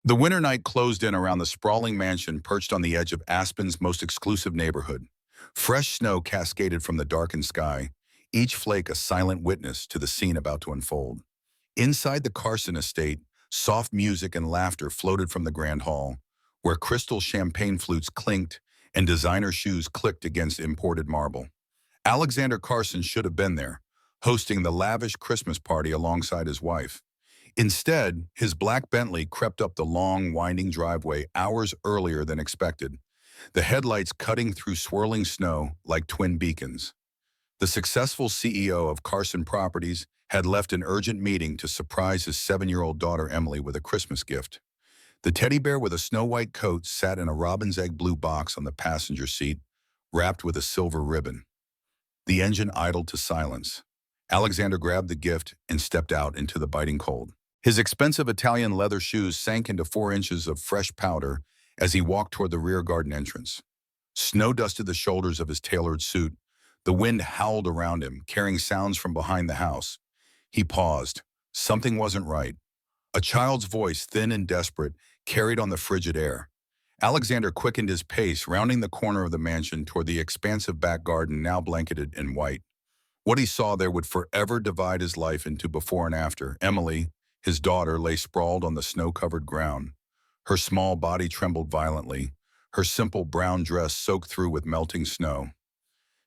The winter night closed in around the sprawling mansion perched on the edge of Aspen's most exclusive neighborhood. Fresh snow cascaded from the darkened sky, each flake a silent witness to the scene about to unfold. Inside the Carson estate, soft music and laughter floated from the grand hall, where crystal champagne flutes clinked and designer shoes clicked against imported marble. Alexander Carson should have been there, hosting the lavish Christmas party alongside his wife. Instead, his black Bentley crept up the long, winding driveway hours earlier than expected, the headlights cutting through swirling snow like twin beacons. The successful CEO of Carson Properties had left an urgent meeting to surprise his 7-year-old daughter Emily with a Christmas gift. The teddy bear with a snow-white coat sat in a robin's egg blue box on the passenger seat, wrapped with a silver ribbon. The engine idled to silence. Alexander grabbed the gift and stepped out into the biting cold. His expensive Italian leather shoes sank into 4 inches of fresh powder as he walked toward the rear garden entrance. Snow dusted the shoulders of his tailored suit. The wind howled around him, carrying sounds from behind the house. He paused. Something wasn't right. A child's voice, thin and desperate, carried on the frigid air. Alexander quickened his pace, rounding the corner of the mansion toward the expansive back garden now blanketed in white. What he saw there would forever divide his life into before and after. Emily, his daughter, lay sprawled on the snow-covered ground. Her small body trembled violently, her simple brown dress soaked through with melting snow.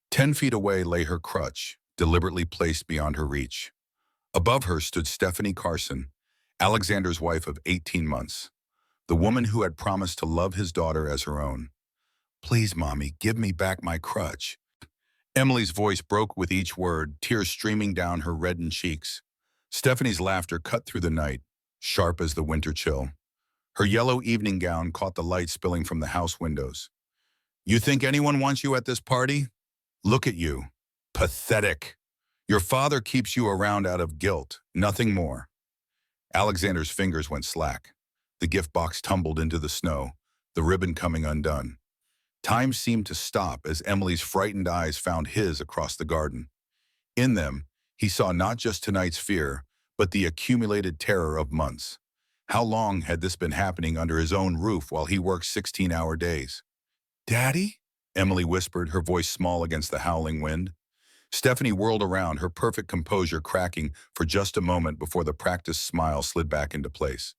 10 feet away lay her crutch, deliberately placed beyond her reach. Above her stood Stephanie Carson, Alexander's wife of 18 months, the woman who had promised to love his daughter as her own. "Please, Mommy, give me back my crutch." Emily's voice broke with each word, tears streaming down her reddened cheeks. Stephanie's laughter cut through the night, sharp as the winter chill. Her yellow evening gown caught the light spilling from the house windows. "You think anyone wants you at this party? Look at you. Pathetic. Your father keeps you around out of guilt, nothing more." Alexander's fingers went slack. The gift box tumbled into the snow, the ribbon coming undone. Time seemed to stop as Emily's frightened eyes found his across the garden. In them, he saw not just tonight's fear, but the accumulated terror of months. How long had this been happening under his own roof while he worked 16-hour days? "Daddy?" Emily whispered, her voice small against the howling wind. Stephanie whirled around, her perfect composure cracking for just a moment before the practiced smile slid back into place.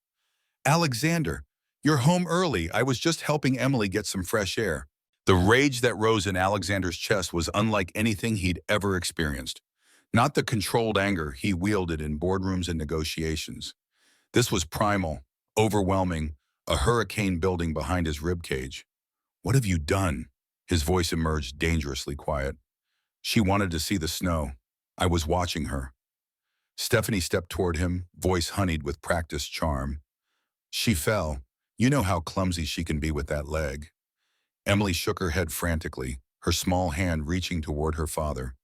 "Alexander, you're home early. I was just helping Emily get some fresh air." The rage that rose in Alexander's chest was unlike anything he'd ever experienced. Not the controlled anger he wielded in boardrooms and negotiations. This was primal, overwhelming, a hurricane building behind his ribcage. "What have you done?" His voice emerged dangerously quiet. "She wanted to see the snow. I was watching her." Stephanie stepped toward him, voice honeyed with practiced charm. "She fell. You know how clumsy she can be with that leg." Emily shook her head frantically, her small hand reaching toward her father.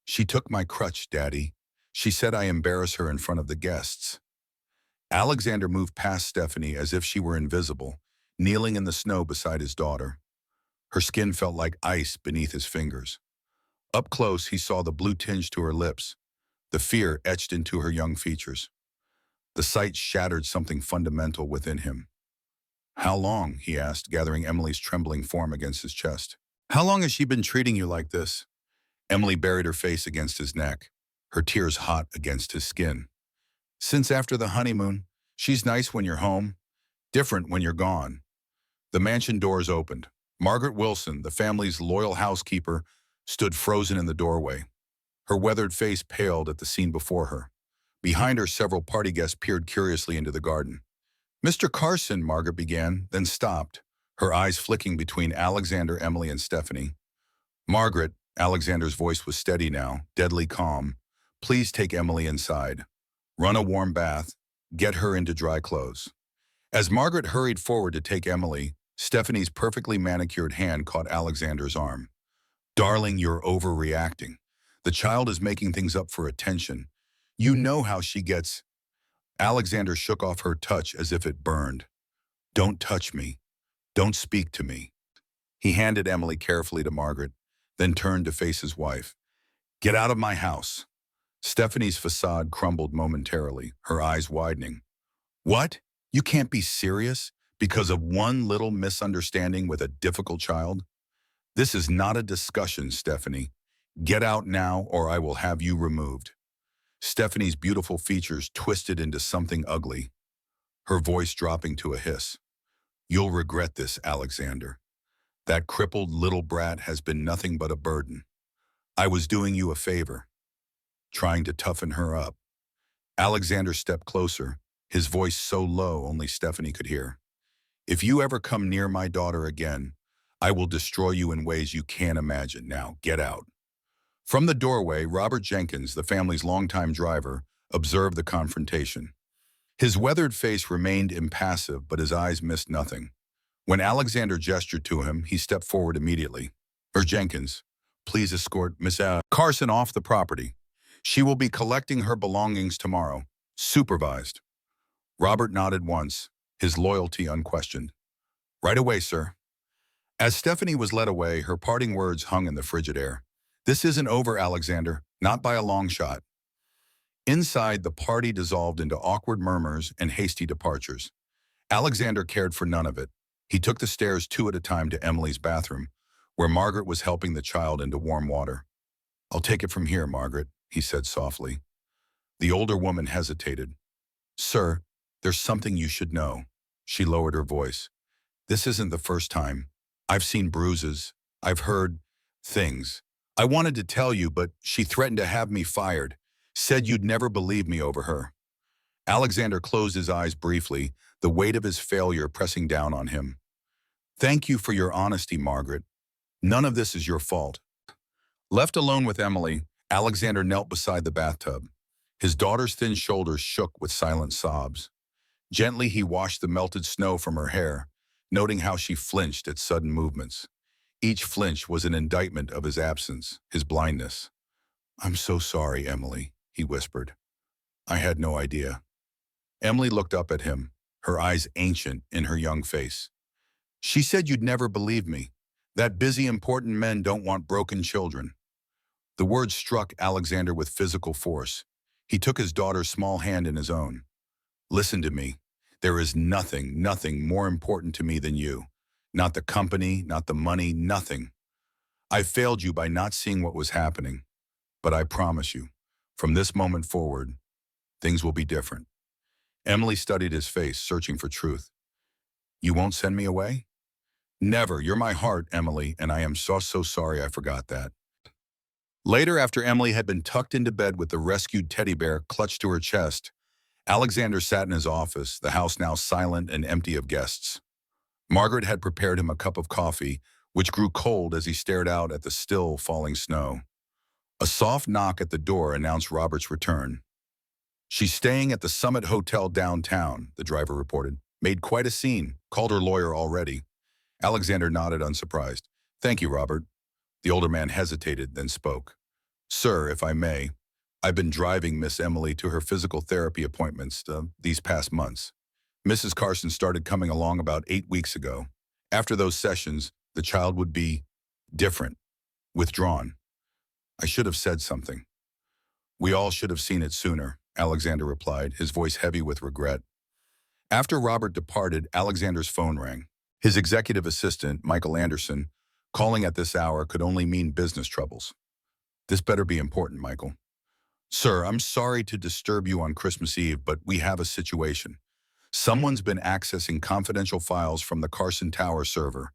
"She took my crutch, Daddy. She said I embarrass her in front of the guests." Alexander moved past Stephanie as if she were invisible, kneeling in the snow beside his daughter. Her skin felt like ice beneath his fingers. Up close, he saw the blue tinge to her lips, the fear etched into her young features. The sight shattered something fundamental within him. "How long?" he asked, gathering Emily's trembling form against his chest. "How long has she been treating you like this?" Emily buried her face against his neck, her tears hot against his skin. "Since after the honeymoon. She's nice when you're home, different when you're gone." The mansion doors opened. Margaret Wilson, the family's loyal housekeeper, stood frozen in the doorway. Her weathered face paled at the scene before her. Behind her, several party guests peered curiously into the garden. "Mr. Carson," Margaret began, then stopped, her eyes flicking between Alexander, Emily, and Stephanie. "Margaret," Alexander's voice was steady now, deadly calm. "Please take Emily inside. Run a warm bath. Get her into dry clothes." As Margaret hurried forward to take Emily, Stephanie's perfectly manicured hand caught Alexander's arm. "Darling, you're overreacting. The child is making things up for attention. You know how she gets." Alexander shook off her touch as if it burned. "Don't touch me. Don't speak to me." He handed Emily carefully to Margaret, then turned to face his wife. "Get out of my house." Stephanie's facade crumbled momentarily, her eyes widening. "What?" You can't be serious because of one little misunderstanding with a difficult child? This is not a discussion, Stephanie. Get out now or I will have you removed. Stephanie's beautiful features twisted into something ugly, her voice dropping to a hiss. You'll regret this, Alexander. That crippled little brat has been nothing but a burden. I was doing you a favor, trying to toughen her up. Alexander stepped closer, his voice so low only Stephanie could hear. If you ever come near my daughter again, I will destroy you in ways you can't imagine. Now, get out. From the doorway, Robert Jenkins, the family's longtime driver, observed the confrontation. His weathered face remained impassive, but his eyes missed nothing. When Alexander gestured to him, he stepped forward immediately. Jenkins, please escort Miss Carson off the property. She will be collecting her belongings tomorrow. Supervised. Robert nodded once, his loyalty unquestioned. Right away, sir. As Stephanie was led away, her parting words hung in the frigid air. This isn't over, Alexander, not by a long shot. Inside, the party dissolved into awkward murmurs and hasty departures. Alexander cared for none of it. He took the stairs two at a time to Emily's bathroom, where Margaret was helping the child into warm water. I'll take it from here, Margaret, he said softly. The older woman hesitated. Sir, there's something you should know. She lowered her voice. This isn't the first time. I've seen bruises. I've heard things. I wanted to tell you, but she threatened to have me fired. Said you'd never believe me over her. Alexander closed his eyes briefly, the weight of his failure pressing down on him. Thank you for your honesty, Margaret. None of this is your fault. Left alone with Emily, Alexander knelt beside the bathtub. His daughter's thin shoulders shook with silent sobs. Gently, he washed the melted snow from her hair, noting how she flinched at sudden movements. Each flinch was an indictment of his absence, his blindness. I'm so sorry, Emily, he whispered. I had no idea. Emily looked up at him, her eyes ancient in her young face. She said you'd never believe me. That busy, important men don't want broken children. The words struck Alexander with physical force. He took his daughter's small hand in his own. Listen to me. There is nothing more important to me than you. Not the company, not the money, nothing. I failed you by not seeing what was happening. But I promise you, from this moment forward, things will be different. Emily studied his face, searching for truth. You won't send me away? Never. You're my heart, Emily, and I am so sorry I forgot that. Later, after Emily had been tucked into bed with the rescued teddy bear clutched to her chest, Alexander sat in his office, the house now silent and empty of guests. Margaret had prepared him a cup of coffee, which grew cold as he stared out at the still falling snow. A soft knock at the door announced Robert's return. She's staying at the Summit Hotel downtown, the driver reported. Made quite a scene. Called her lawyer already. Alexander nodded, unsurprised. Thank you, Robert. The older man hesitated, then spoke. Sir, if I may, I've been driving Miss Emily to her physical therapy appointments these past months. Mrs. Carson started coming along about 8 weeks ago. After those sessions, the child would be different, withdrawn. I should have said something. We all should have seen it sooner, Alexander replied, his voice heavy with regret. After Robert departed, Alexander's phone rang. His executive assistant, Michael Anderson, calling at this hour could only mean business troubles. This better be important, Michael. Sir, I'm sorry to disturb you on Christmas Eve, but we have a situation. Someone's been accessing confidential files from the Carson Tower server.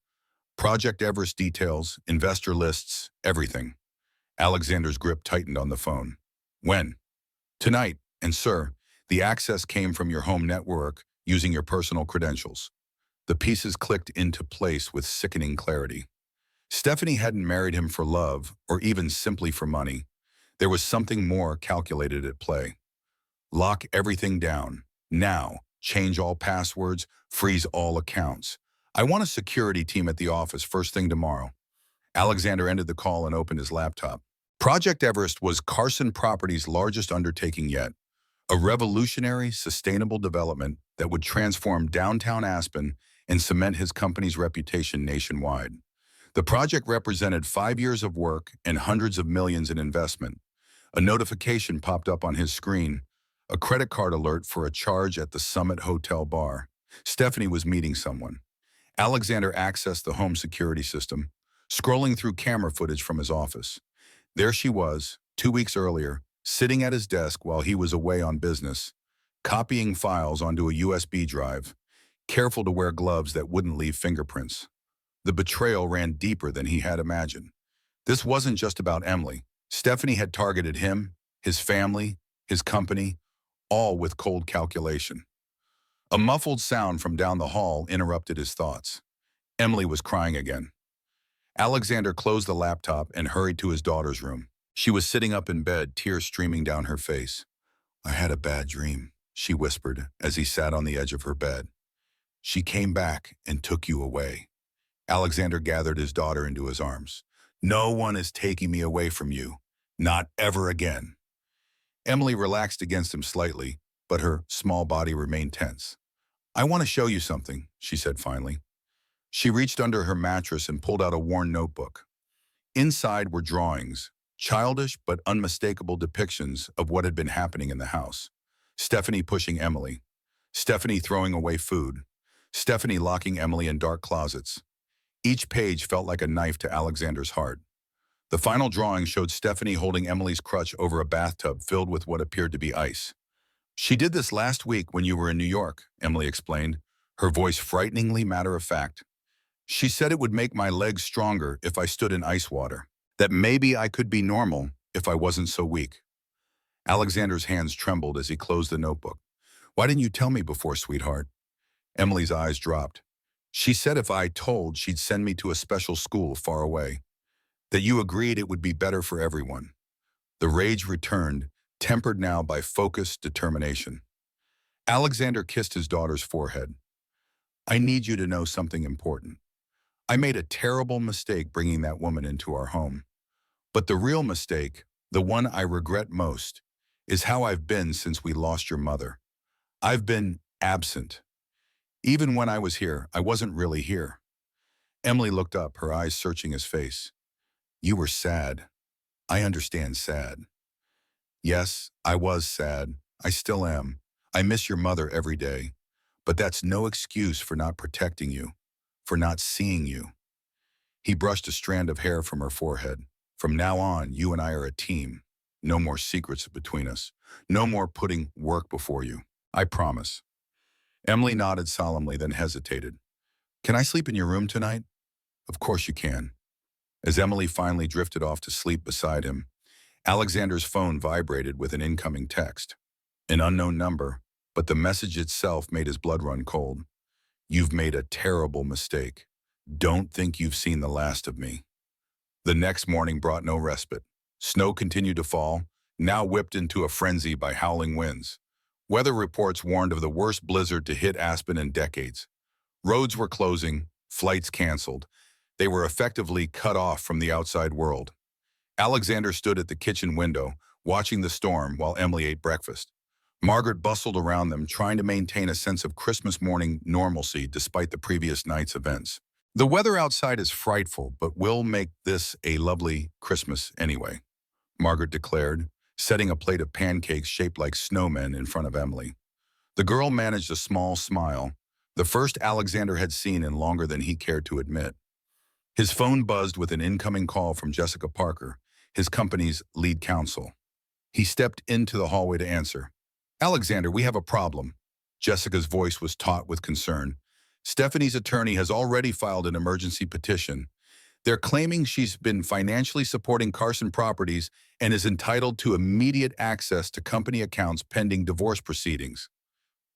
Project Everest details, investor lists, everything. Alexander's grip tightened on the phone. When? Tonight. And sir, the access came from your home network using your personal credentials. The pieces clicked into place with sickening clarity. Stephanie hadn't married him for love or even simply for money. There was something more calculated at play. Lock everything down. Now. Change all passwords. Freeze all accounts. I want a security team at the office first thing tomorrow. Alexander ended the call and opened his laptop. Project Everest was Carson Properties' largest undertaking yet. A revolutionary, sustainable development that would transform downtown Aspen and cement his company's reputation nationwide. The project represented 5 years of work and hundreds of millions in investment. A notification popped up on his screen. A credit card alert for a charge at the Summit Hotel bar. Stephanie was meeting someone. Alexander accessed the home security system, scrolling through camera footage from his office. There she was, 2 weeks earlier, sitting at his desk while he was away on business, copying files onto a USB drive, careful to wear gloves that wouldn't leave fingerprints. The betrayal ran deeper than he had imagined. This wasn't just about Emily. Stephanie had targeted him, his family, his company, all with cold calculation. A muffled sound from down the hall interrupted his thoughts. Emily was crying again. Alexander closed the laptop and hurried to his daughter's room. She was sitting up in bed, tears streaming down her face. "I had a bad dream," she whispered as he sat on the edge of her bed. "She came back and took you away." Alexander gathered his daughter into his arms. "No one is taking me away from you. Not ever again." Emily relaxed against him slightly, but her small body remained tense. "I want to show you something," she said finally. She reached under her mattress and pulled out a worn notebook. Inside were drawings, childish but unmistakable depictions of what had been happening in the house. Stephanie pushing Emily. Stephanie throwing away food. Stephanie locking Emily in dark closets. Each page felt like a knife to Alexander's heart. The final drawing showed Stephanie holding Emily's crutch over a bathtub filled with what appeared to be ice. "She did this last week when you were in New York," Emily explained, her voice frighteningly matter-of-fact. "She said it would make my legs stronger if I stood in ice water, that maybe I could be normal if I wasn't so weak." Alexander's hands trembled as he closed the notebook. "Why didn't you tell me before, sweetheart?" Emily's eyes dropped. "She said if I told, she'd send me to a special school far away. That you agreed it would be better for everyone." The rage returned, tempered now by focused determination. Alexander kissed his daughter's forehead. "I need you to know something important. I made a terrible mistake bringing that woman into our home. But the real mistake, the one I regret most, is how I've been since we lost your mother. I've been absent. Even when I was here, I wasn't really here." Emily looked up, her eyes searching his face. "You were sad. I understand sad." "Yes, I was sad. I still am. I miss your mother every day. But that's no excuse for not protecting you, for not seeing you." He brushed a strand of hair from her forehead. "From now on, you and I are a team. No more secrets between us. No more putting work before you. I promise." Emily nodded solemnly, then hesitated. "Can I sleep in your room tonight?" "Of course you can." As Emily finally drifted off to sleep beside him, Alexander's phone vibrated with an incoming text. An unknown number, but the message itself made his blood run cold. "You've made a terrible mistake. Don't think you've seen the last of me." The next morning brought no respite. Snow continued to fall, now whipped into a frenzy by howling winds. Weather reports warned of the worst blizzard to hit Aspen in decades. Roads were closing, flights canceled. They were effectively cut off from the outside world. Alexander stood at the kitchen window, watching the storm while Emily ate breakfast. Margaret bustled around them, trying to maintain a sense of Christmas morning normalcy despite the previous night's events. "The weather outside is frightful, but we'll make this a lovely Christmas anyway," Margaret declared, setting a plate of pancakes shaped like snowmen in front of Emily. The girl managed a small smile, the first Alexander had seen in longer than he cared to admit. His phone buzzed with an incoming call from Jessica Parker, his company's lead counsel. He stepped into the hallway to answer. "Alexander, we have a problem." Jessica's voice was taut with concern. "Stephanie's attorney has already filed an emergency petition. They're claiming she's been financially supporting Carson Properties and is entitled to immediate access to company accounts pending divorce proceedings."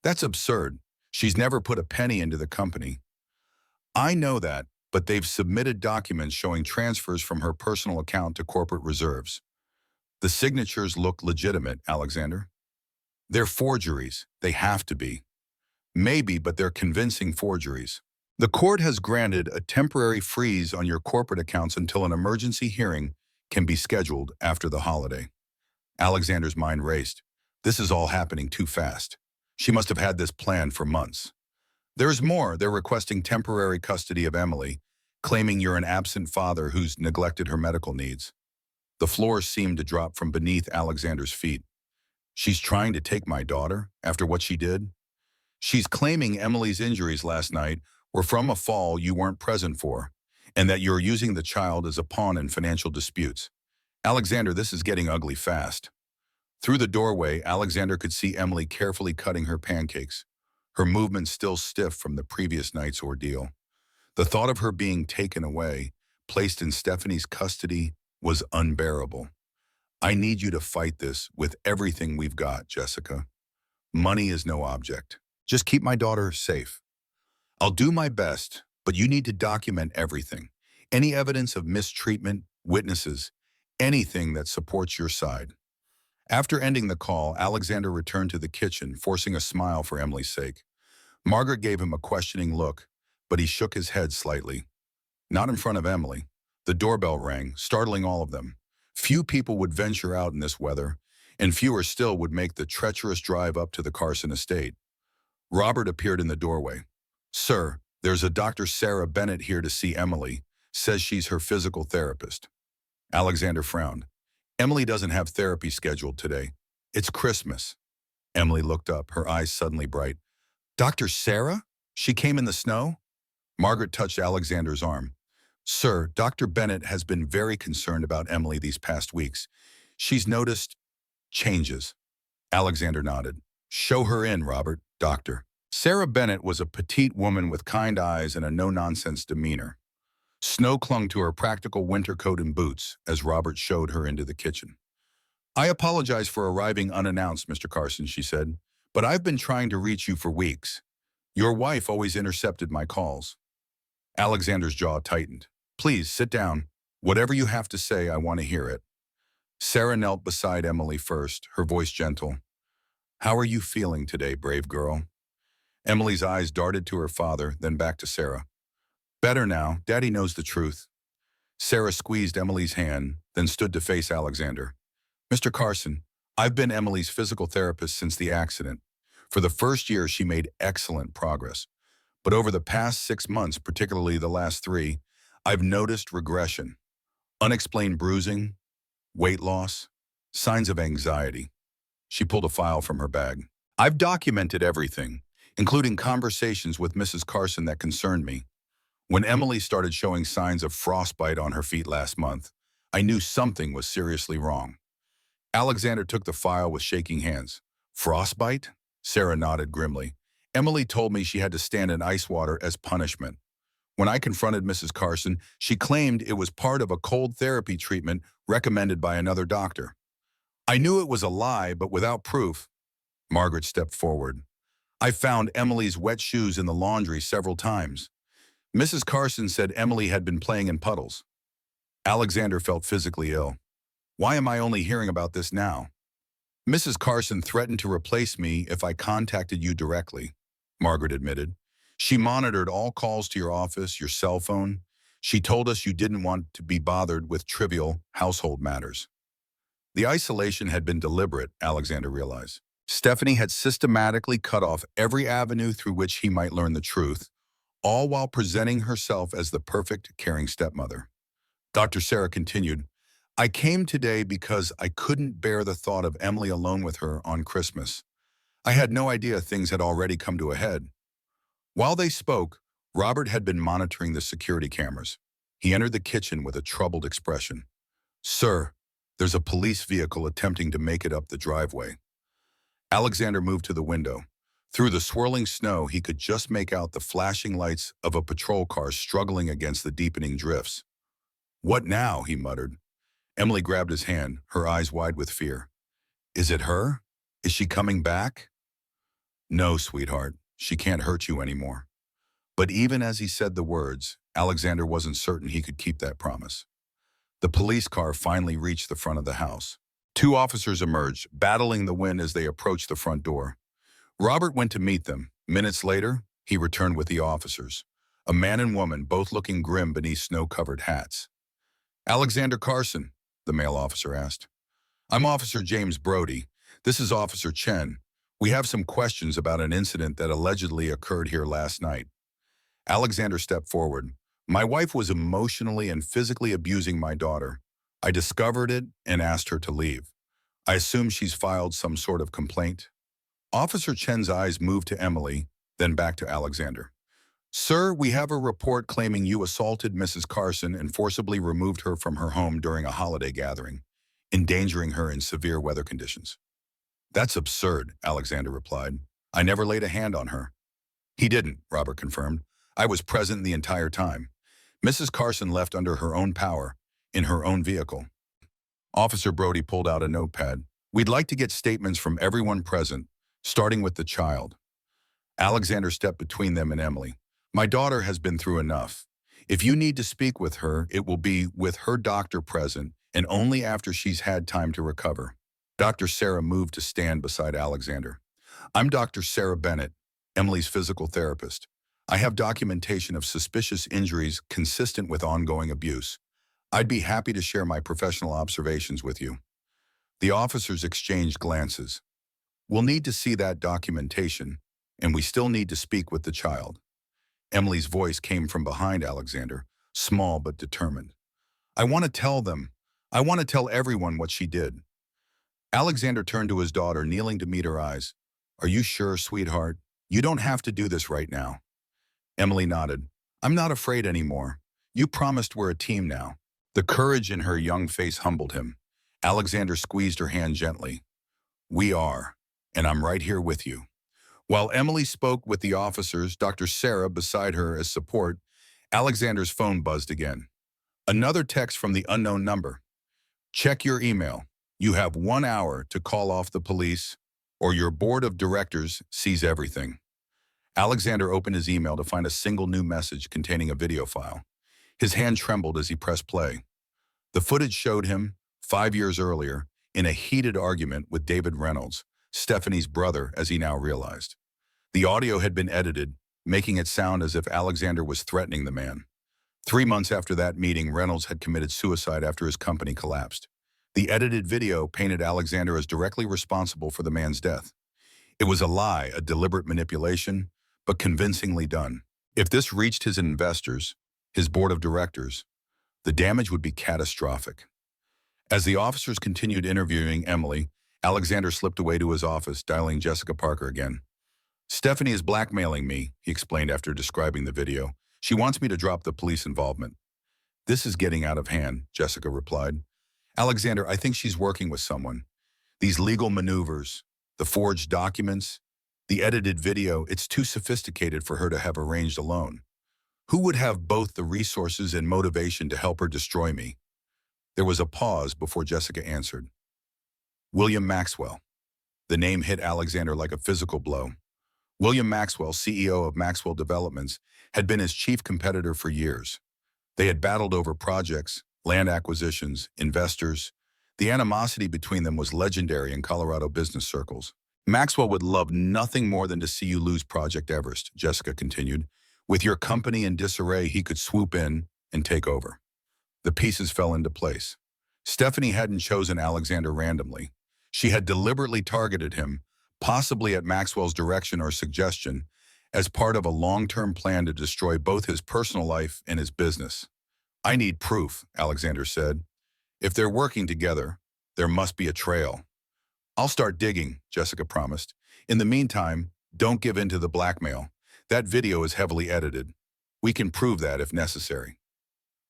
"That's absurd. She's never put a penny into the company." "I know that, but they've submitted documents showing transfers from her personal account to corporate reserves. The signatures look legitimate, Alexander." "They're forgeries. They have to be." "Maybe, but they're convincing forgeries. The court has granted a temporary freeze on your corporate accounts until an emergency hearing can be scheduled after the holiday." Alexander's mind raced. This is all happening too fast. She must have had this planned for months. "There's more. They're requesting temporary custody of Emily, claiming you're an absent father who's neglected her medical needs." The floor seemed to drop from beneath Alexander's feet. She's trying to take my daughter after what she did? She's claiming Emily's injuries last night were from a fall you weren't present for, and that you're using the child as a pawn in financial disputes. Alexander, this is getting ugly fast. Through the doorway, Alexander could see Emily carefully cutting her pancakes, her movements still stiff from the previous night's ordeal. The thought of her being taken away, placed in Stephanie's custody, was unbearable. I need you to fight this with everything we've got, Jessica. Money is no object. Just keep my daughter safe. I'll do my best, but you need to document everything. Any evidence of mistreatment, witnesses, anything that supports your side. After ending the call, Alexander returned to the kitchen, forcing a smile for Emily's sake. Margaret gave him a questioning look, but he shook his head slightly. Not in front of Emily. The doorbell rang, startling all of them. Few people would venture out in this weather, and fewer still would make the treacherous drive up to the Carson estate. Robert appeared in the doorway. Sir, there's a Dr. Sarah Bennett here to see Emily. Says she's her physical therapist. Alexander frowned. Emily doesn't have therapy scheduled today. It's Christmas. Emily looked up, her eyes suddenly bright. Dr. Sarah? She came in the snow? Margaret touched Alexander's arm. Sir, Dr. Bennett has been very concerned about Emily these past weeks. She's noticed changes. Alexander nodded. Show her in, Robert, doctor. Sarah Bennett was a petite woman with kind eyes and a no-nonsense demeanor. Snow clung to her practical winter coat and boots as Robert showed her into the kitchen. I apologize for arriving unannounced, Mr. Carson, she said, but I've been trying to reach you for weeks. Your wife always intercepted my calls. Alexander's jaw tightened. Please, sit down. Whatever you have to say, I want to hear it. Sarah knelt beside Emily first, her voice gentle. How are you feeling today, brave girl? Emily's eyes darted to her father, then back to Sarah. Better now. Daddy knows the truth. Sarah squeezed Emily's hand, then stood to face Alexander. Mr. Carson, I've been Emily's physical therapist since the accident. For the first year, she made excellent progress. But over the past 6 months, particularly the last 3, I've noticed regression. Unexplained bruising, weight loss, signs of anxiety. She pulled a file from her bag. I've documented everything, including conversations with Mrs. Carson that concerned me. When Emily started showing signs of frostbite on her feet last month, I knew something was seriously wrong. Alexander took the file with shaking hands. Frostbite? Sarah nodded grimly. Emily told me she had to stand in ice water as punishment. When I confronted Mrs. Carson, she claimed it was part of a cold therapy treatment recommended by another doctor. I knew it was a lie, but without proof. Margaret stepped forward. I found Emily's wet shoes in the laundry several times. Mrs. Carson said Emily had been playing in puddles. Alexander felt physically ill. Why am I only hearing about this now? Mrs. Carson threatened to replace me if I contacted you directly, Margaret admitted. She monitored all calls to your office, your cell phone. She told us you didn't want to be bothered with trivial household matters. The isolation had been deliberate, Alexander realized. Stephanie had systematically cut off every avenue through which he might learn the truth, all while presenting herself as the perfect, caring stepmother. Dr. Sarah continued, I came today because I couldn't bear the thought of Emily alone with her on Christmas. I had no idea things had already come to a head. While they spoke, Robert had been monitoring the security cameras. He entered the kitchen with a troubled expression. Sir, there's a police vehicle attempting to make it up the driveway. Alexander moved to the window. Through the swirling snow, he could just make out the flashing lights of a patrol car struggling against the deepening drifts. What now? He muttered. Emily grabbed his hand, her eyes wide with fear. Is it her? Is she coming back? No, sweetheart. She can't hurt you anymore. But even as he said the words, Alexander wasn't certain he could keep that promise. The police car finally reached the front of the house. 2 officers emerged, battling the wind as they approached the front door. Robert went to meet them. Minutes later, he returned with the officers, a man and woman, both looking grim beneath snow-covered hats. Alexander Carson, the male officer asked. I'm Officer James Brody. This is Officer Chen. We have some questions about an incident that allegedly occurred here last night. Alexander stepped forward. My wife was emotionally and physically abusing my daughter. I discovered it and asked her to leave. I assume she's filed some sort of complaint. Officer Chen's eyes moved to Emily, then back to Alexander. Sir, we have a report claiming you assaulted Mrs. Carson and forcibly removed her from her home during a holiday gathering, endangering her in severe weather conditions. That's absurd, Alexander replied. I never laid a hand on her. He didn't, Robert confirmed. I was present the entire time. Mrs. Carson left under her own power, in her own vehicle. Officer Brody pulled out a notepad. We'd like to get statements from everyone present, starting with the child. Alexander stepped between them and Emily. My daughter has been through enough. If you need to speak with her, it will be with her doctor present and only after she's had time to recover. Dr. Sarah moved to stand beside Alexander. I'm Dr. Sarah Bennett, Emily's physical therapist. I have documentation of suspicious injuries consistent with ongoing abuse. I'd be happy to share my professional observations with you. The officers exchanged glances. We'll need to see that documentation, and we still need to speak with the child. Emily's voice came from behind Alexander, small but determined. I want to tell them. I want to tell everyone what she did. Alexander turned to his daughter, kneeling to meet her eyes. Are you sure, sweetheart? You don't have to do this right now. Emily nodded. I'm not afraid anymore. You promised we're a team now. The courage in her young face humbled him. Alexander squeezed her hand gently. We are, and I'm right here with you. While Emily spoke with the officers, Dr. Sarah beside her as support, Alexander's phone buzzed again. Another text from the unknown number. Check your email. You have 1 hour to call off the police, or your board of directors sees everything. Alexander opened his email to find a single new message containing a video file. His hand trembled as he pressed play. The footage showed him, 5 years earlier, in a heated argument with David Reynolds, Stephanie's brother, as he now realized. The audio had been edited, making it sound as if Alexander was threatening the man. 3 months after that meeting, Reynolds had committed suicide after his company collapsed. The edited video painted Alexander as directly responsible for the man's death. It was a lie, a deliberate manipulation, but convincingly done. If this reached his investors, his board of directors, the damage would be catastrophic. As the officers continued interviewing Emily, Alexander slipped away to his office, dialing Jessica Parker again. Stephanie is blackmailing me, he explained after describing the video. She wants me to drop the police involvement. This is getting out of hand, Jessica replied. Alexander, I think she's working with someone. These legal maneuvers, the forged documents, the edited video, it's too sophisticated for her to have arranged alone. Who would have both the resources and motivation to help her destroy me? There was a pause before Jessica answered. William Maxwell. The name hit Alexander like a physical blow. William Maxwell, CEO of Maxwell Developments, had been his chief competitor for years. They had battled over projects, land acquisitions, investors. The animosity between them was legendary in Colorado business circles. Maxwell would love nothing more than to see you lose Project Everest, Jessica continued. With your company in disarray, he could swoop in and take over. The pieces fell into place. Stephanie hadn't chosen Alexander randomly. She had deliberately targeted him, possibly at Maxwell's direction or suggestion, as part of a long-term plan to destroy both his personal life and his business. I need proof, Alexander said. If they're working together, there must be a trail. I'll start digging, Jessica promised. In the meantime, don't give in to the blackmail. That video is heavily edited. We can prove that if necessary.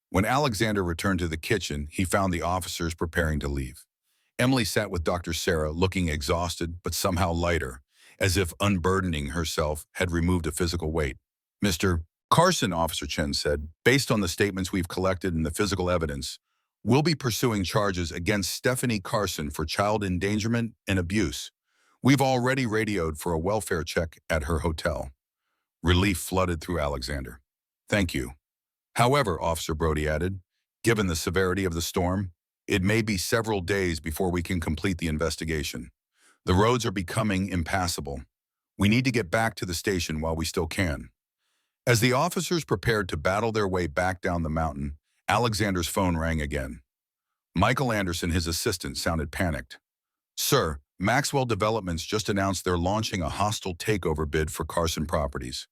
When Alexander returned to the kitchen, he found the officers preparing to leave. Emily sat with Dr. Sarah, looking exhausted but somehow lighter, as if unburdening herself had removed a physical weight. Mr. Carson, Officer Chen said, based on the statements we've collected and the physical evidence, we'll be pursuing charges against Stephanie Carson for child endangerment and abuse. We've already radioed for a welfare check at her hotel. Relief flooded through Alexander. Thank you. However, Officer Brody added, given the severity of the storm, it may be several days before we can complete the investigation. The roads are becoming impassable. We need to get back to the station while we still can. As the officers prepared to battle their way back down the mountain, Alexander's phone rang again. Michael Anderson, his assistant, sounded panicked. Sir, Maxwell Developments just announced they're launching a hostile takeover bid for Carson Properties.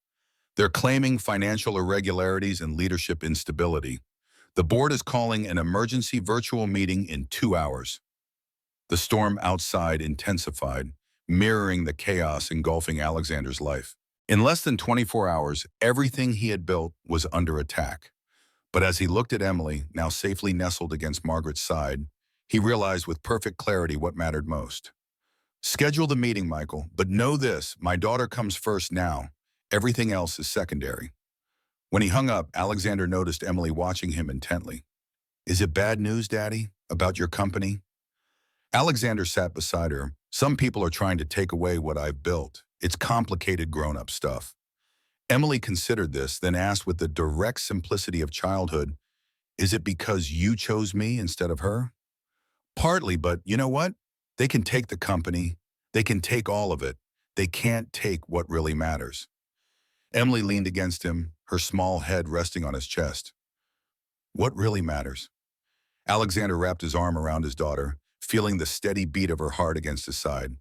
They're claiming financial irregularities and leadership instability. The board is calling an emergency virtual meeting in 2 hours. The storm outside intensified, mirroring the chaos engulfing Alexander's life. In less than 24 hours, everything he had built was under attack. But as he looked at Emily, now safely nestled against Margaret's side, he realized with perfect clarity what mattered most. Schedule the meeting, Michael, but know this, my daughter comes first now. Everything else is secondary. When he hung up, Alexander noticed Emily watching him intently. Is it bad news, Daddy, about your company? Alexander sat beside her. Some people are trying to take away what I've built. It's complicated grown-up stuff. Emily considered this, then asked with the direct simplicity of childhood, is it because you chose me instead of her? Partly, but you know what? They can take the company. They can take all of it. They can't take what really matters. Emily leaned against him, her small head resting on his chest. What really matters? Alexander wrapped his arm around his daughter, feeling the steady beat of her heart against his side.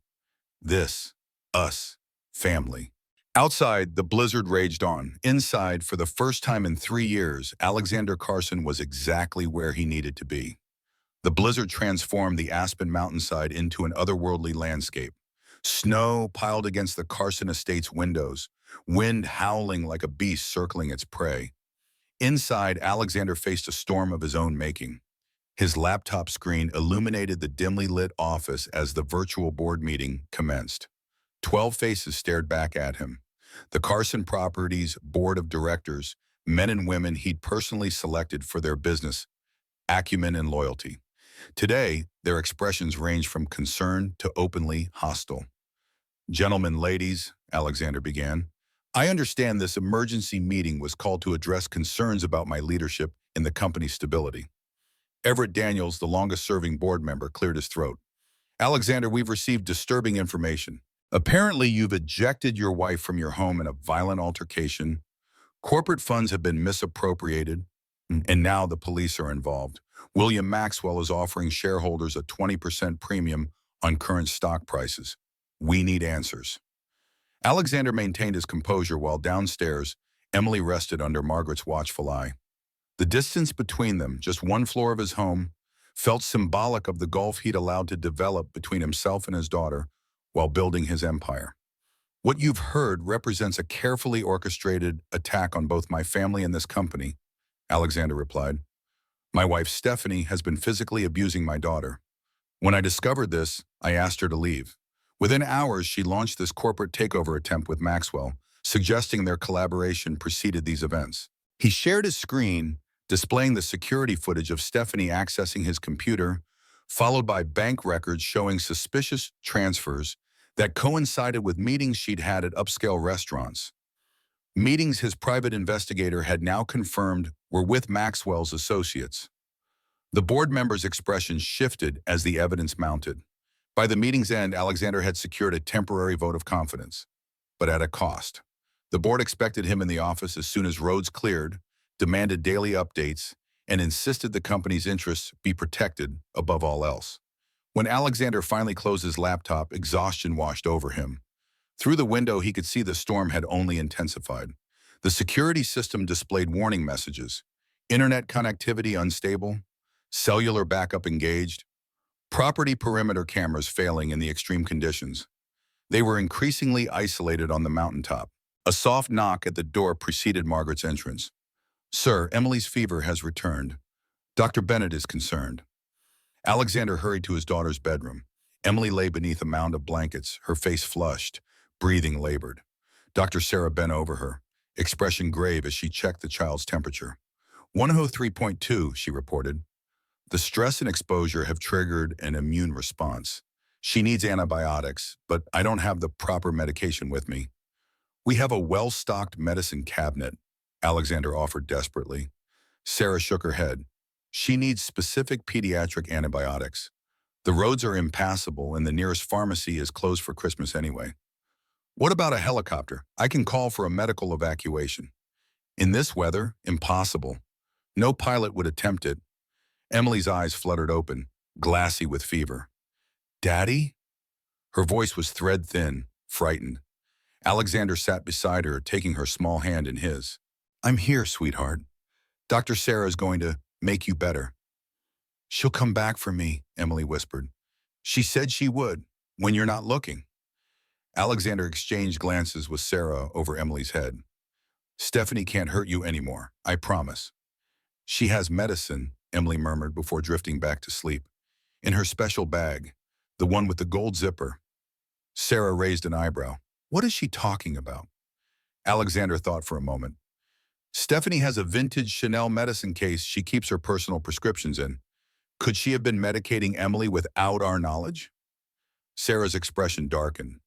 This, us, family. Outside, the blizzard raged on. Inside, for the first time in 3 years, Alexander Carson was exactly where he needed to be. The blizzard transformed the Aspen mountainside into an otherworldly landscape. Snow piled against the Carson estate's windows, wind howling like a beast circling its prey. Inside, Alexander faced a storm of his own making. His laptop screen illuminated the dimly lit office as the virtual board meeting commenced. 12 faces stared back at him. The Carson Properties Board of Directors, men and women he'd personally selected for their business, acumen and loyalty. Today, their expressions ranged from concern to openly hostile. Gentlemen, ladies, Alexander began, I understand this emergency meeting was called to address concerns about my leadership in the company's stability. Everett Daniels, the longest-serving board member, cleared his throat. Alexander, we've received disturbing information. Apparently, you've ejected your wife from your home in a violent altercation. Corporate funds have been misappropriated, and now the police are involved. William Maxwell is offering shareholders a 20% premium on current stock prices. We need answers. Alexander maintained his composure while downstairs, Emily rested under Margaret's watchful eye. The distance between them, just one floor of his home, felt symbolic of the gulf he'd allowed to develop between himself and his daughter while building his empire. What you've heard represents a carefully orchestrated attack on both my family and this company, Alexander replied. My wife, Stephanie, has been physically abusing my daughter. When I discovered this, I asked her to leave. Within hours, she launched this corporate takeover attempt with Maxwell, suggesting their collaboration preceded these events. He shared his screen, displaying the security footage of Stephanie accessing his computer, followed by bank records showing suspicious transfers that coincided with meetings she'd had at upscale restaurants. Meetings his private investigator had now confirmed were with Maxwell's associates. The board members' expressions shifted as the evidence mounted. By the meeting's end, Alexander had secured a temporary vote of confidence, but at a cost. The board expected him in the office as soon as roads cleared, demanded daily updates, and insisted the company's interests be protected above all else. When Alexander finally closed his laptop, exhaustion washed over him. Through the window, he could see the storm had only intensified. The security system displayed warning messages. Internet connectivity unstable, cellular backup engaged, property perimeter cameras failing in the extreme conditions. They were increasingly isolated on the mountaintop. A soft knock at the door preceded Margaret's entrance. Sir, Emily's fever has returned. Dr. Bennett is concerned. Alexander hurried to his daughter's bedroom. Emily lay beneath a mound of blankets, her face flushed, breathing labored. Dr. Sarah bent over her, expression grave as she checked the child's temperature. 103.2, she reported. The stress and exposure have triggered an immune response. She needs antibiotics, but I don't have the proper medication with me. We have a well-stocked medicine cabinet, Alexander offered desperately. Sarah shook her head. She needs specific pediatric antibiotics. The roads are impassable and the nearest pharmacy is closed for Christmas anyway. What about a helicopter? I can call for a medical evacuation. In this weather, impossible. No pilot would attempt it. Emily's eyes fluttered open, glassy with fever. Daddy? Her voice was thread-thin, frightened. Alexander sat beside her, taking her small hand in his. I'm here, sweetheart. Dr. Sarah is going to make you better. She'll come back for me, Emily whispered. She said she would, when you're not looking. Alexander exchanged glances with Sarah over Emily's head. Stephanie can't hurt you anymore, I promise. She has medicine, Emily murmured before drifting back to sleep. In her special bag, the one with the gold zipper. Sarah raised an eyebrow. What is she talking about? Alexander thought for a moment. Stephanie has a vintage Chanel medicine case she keeps her personal prescriptions in. Could she have been medicating Emily without our knowledge? Sarah's expression darkened.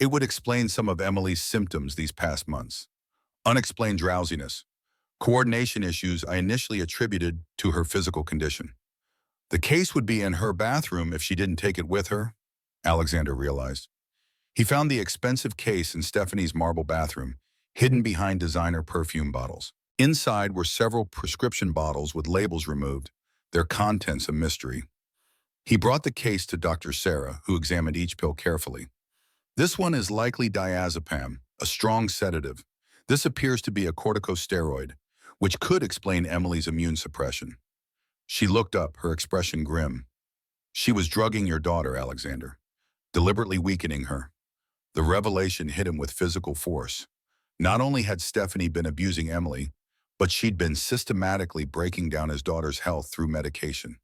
It would explain some of Emily's symptoms these past months. Unexplained drowsiness, coordination issues I initially attributed to her physical condition. The case would be in her bathroom if she didn't take it with her, Alexander realized. He found the expensive case in Stephanie's marble bathroom, hidden behind designer perfume bottles. Inside were several prescription bottles with labels removed, their contents a mystery. He brought the case to Dr. Sarah, who examined each pill carefully. This one is likely diazepam, a strong sedative. This appears to be a corticosteroid, which could explain Emily's immune suppression. She looked up, her expression grim. She was drugging your daughter, Alexander, deliberately weakening her. The revelation hit him with physical force. Not only had Stephanie been abusing Emily, but she'd been systematically breaking down his daughter's health through medication.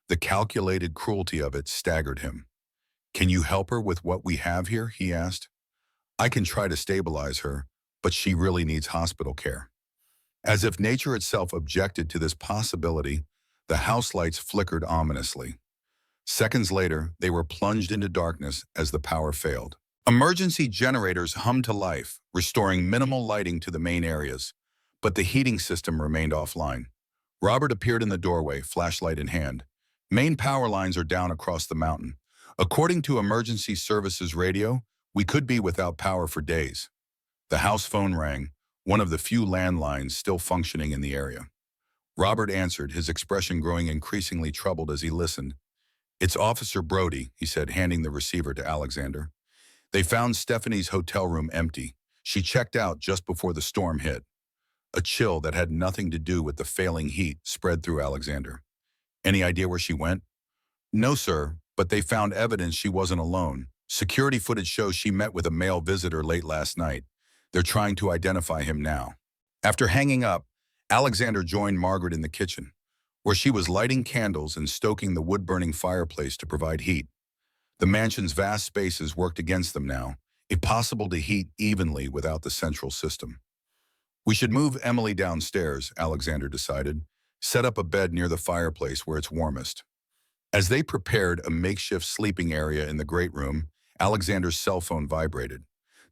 The calculated cruelty of it staggered him. Can you help her with what we have here? He asked. I can try to stabilize her, but she really needs hospital care. As if nature itself objected to this possibility, the house lights flickered ominously. Seconds later, they were plunged into darkness as the power failed. Emergency generators hummed to life, restoring minimal lighting to the main areas, but the heating system remained offline. Robert appeared in the doorway, flashlight in hand. Main power lines are down across the mountain. According to emergency services radio, we could be without power for days. The house phone rang, one of the few landlines still functioning in the area. Robert answered, his expression growing increasingly troubled as he listened. It's Officer Brody, he said, handing the receiver to Alexander. They found Stephanie's hotel room empty. She checked out just before the storm hit. A chill that had nothing to do with the failing heat spread through Alexander. Any idea where she went? No, sir, but they found evidence she wasn't alone. Security footage shows she met with a male visitor late last night. They're trying to identify him now. After hanging up, Alexander joined Margaret in the kitchen, where she was lighting candles and stoking the wood-burning fireplace to provide heat. The mansion's vast spaces worked against them now, impossible to heat evenly without the central system. We should move Emily downstairs, Alexander decided. Set up a bed near the fireplace where it's warmest. As they prepared a makeshift sleeping area in the great room, Alexander's cell phone vibrated.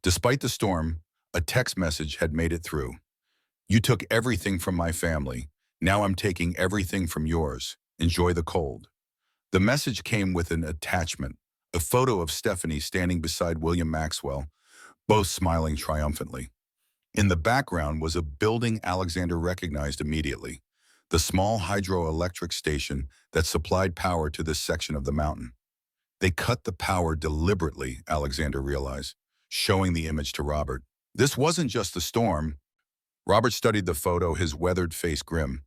Despite the storm, a text message had made it through. You took everything from my family. Now I'm taking everything from yours. Enjoy the cold. The message came with an attachment, a photo of Stephanie standing beside William Maxwell, both smiling triumphantly. In the background was a building Alexander recognized immediately, the small hydroelectric station that supplied power to this section of the mountain. They cut the power deliberately, Alexander realized, showing the image to Robert. This wasn't just the storm. Robert studied the photo, his weathered face grim.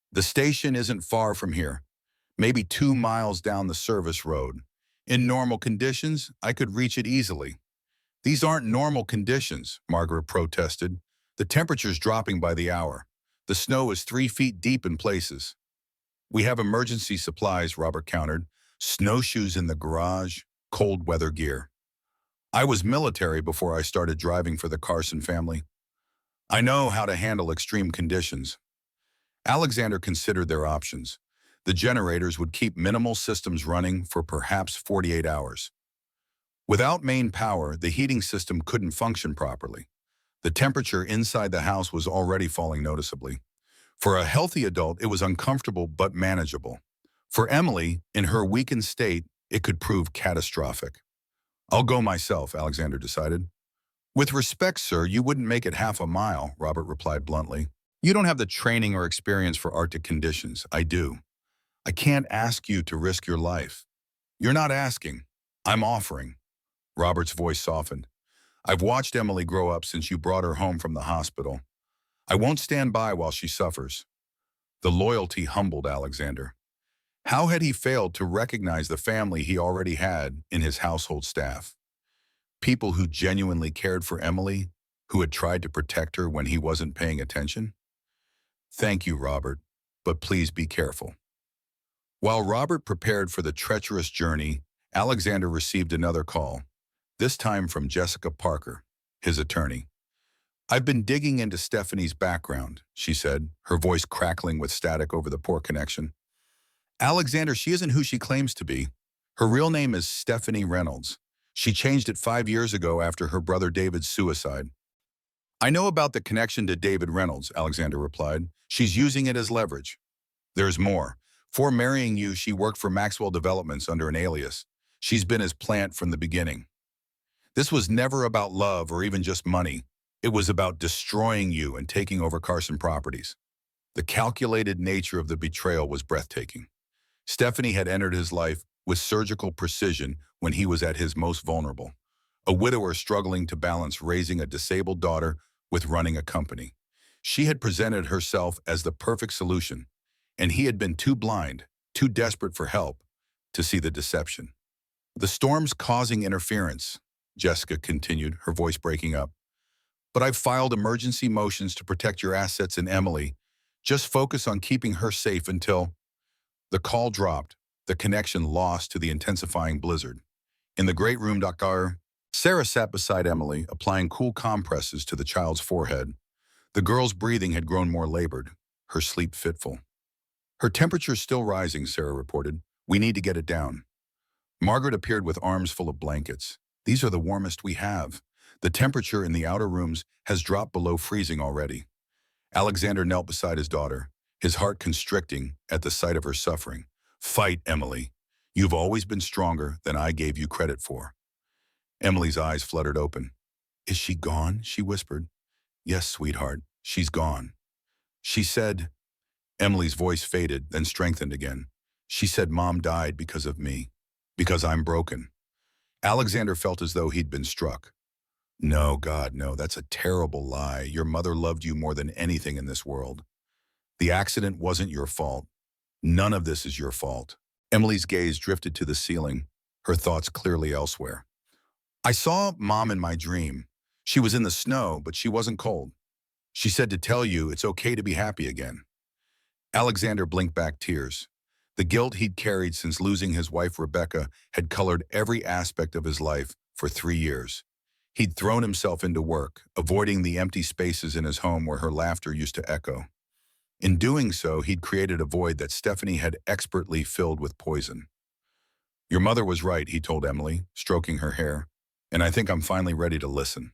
The station isn't far from here, maybe 2 miles down the service road. In normal conditions, I could reach it easily. These aren't normal conditions, Margaret protested. The temperature's dropping by the hour. The snow is 3 feet deep in places. We have emergency supplies, Robert countered. Snowshoes in the garage, cold weather gear. I was military before I started driving for the Carson family. I know how to handle extreme conditions. Alexander considered their options. The generators would keep minimal systems running for perhaps 48 hours. Without main power, the heating system couldn't function properly. The temperature inside the house was already falling noticeably. For a healthy adult, it was uncomfortable but manageable. For Emily, in her weakened state, it could prove catastrophic. I'll go myself, Alexander decided. With respect, sir, you wouldn't make it half a mile, Robert replied bluntly. You don't have the training or experience for Arctic conditions. I do. I can't ask you to risk your life. You're not asking. I'm offering. Robert's voice softened. I've watched Emily grow up since you brought her home from the hospital. I won't stand by while she suffers. The loyalty humbled Alexander. How had he failed to recognize the family he already had in his household staff? People who genuinely cared for Emily, who had tried to protect her when he wasn't paying attention? Thank you, Robert, but please be careful. While Robert prepared for the treacherous journey, Alexander received another call, this time from Jessica Parker, his attorney. I've been digging into Stephanie's background, she said, her voice crackling with static over the poor connection. Alexander, she isn't who she claims to be. Her real name is Stephanie Reynolds. She changed it 5 years ago after her brother David's suicide. I know about the connection to David Reynolds, Alexander replied. She's using it as leverage. There's more. Before marrying you, she worked for Maxwell Developments under an alias. She's been his plant from the beginning. This was never about love or even just money. It was about destroying you and taking over Carson properties. The calculated nature of the betrayal was breathtaking. Stephanie had entered his life with surgical precision when he was at his most vulnerable, a widower struggling to balance raising a disabled daughter with running a company. She had presented herself as the perfect solution, and he had been too blind, too desperate for help, to see the deception. The storm's causing interference, Jessica continued, her voice breaking up. But I've filed emergency motions to protect your assets and Emily. Just focus on keeping her safe until... The call dropped, the connection lost to the intensifying blizzard. In the great room, Dr. Sarah sat beside Emily, applying cool compresses to the child's forehead. The girl's breathing had grown more labored, her sleep fitful. Her temperature's still rising, Sarah reported. We need to get it down. Margaret appeared with arms full of blankets. These are the warmest we have. The temperature in the outer rooms has dropped below freezing already. Alexander knelt beside his daughter, his heart constricting at the sight of her suffering. Fight, Emily. You've always been stronger than I gave you credit for. Emily's eyes fluttered open. Is she gone? She whispered. Yes, sweetheart, she's gone. She said... Emily's voice faded, then strengthened again. She said Mom died because of me, because I'm broken. Alexander felt as though he'd been struck. No, God, no, that's a terrible lie. Your mother loved you more than anything in this world. The accident wasn't your fault. None of this is your fault. Emily's gaze drifted to the ceiling, her thoughts clearly elsewhere. I saw Mom in my dream. She was in the snow, but she wasn't cold. She said to tell you it's okay to be happy again. Alexander blinked back tears. The guilt he'd carried since losing his wife Rebecca had colored every aspect of his life for 3 years. He'd thrown himself into work, avoiding the empty spaces in his home where her laughter used to echo. In doing so, he'd created a void that Stephanie had expertly filled with poison. Your mother was right, he told Emily, stroking her hair, and I think I'm finally ready to listen.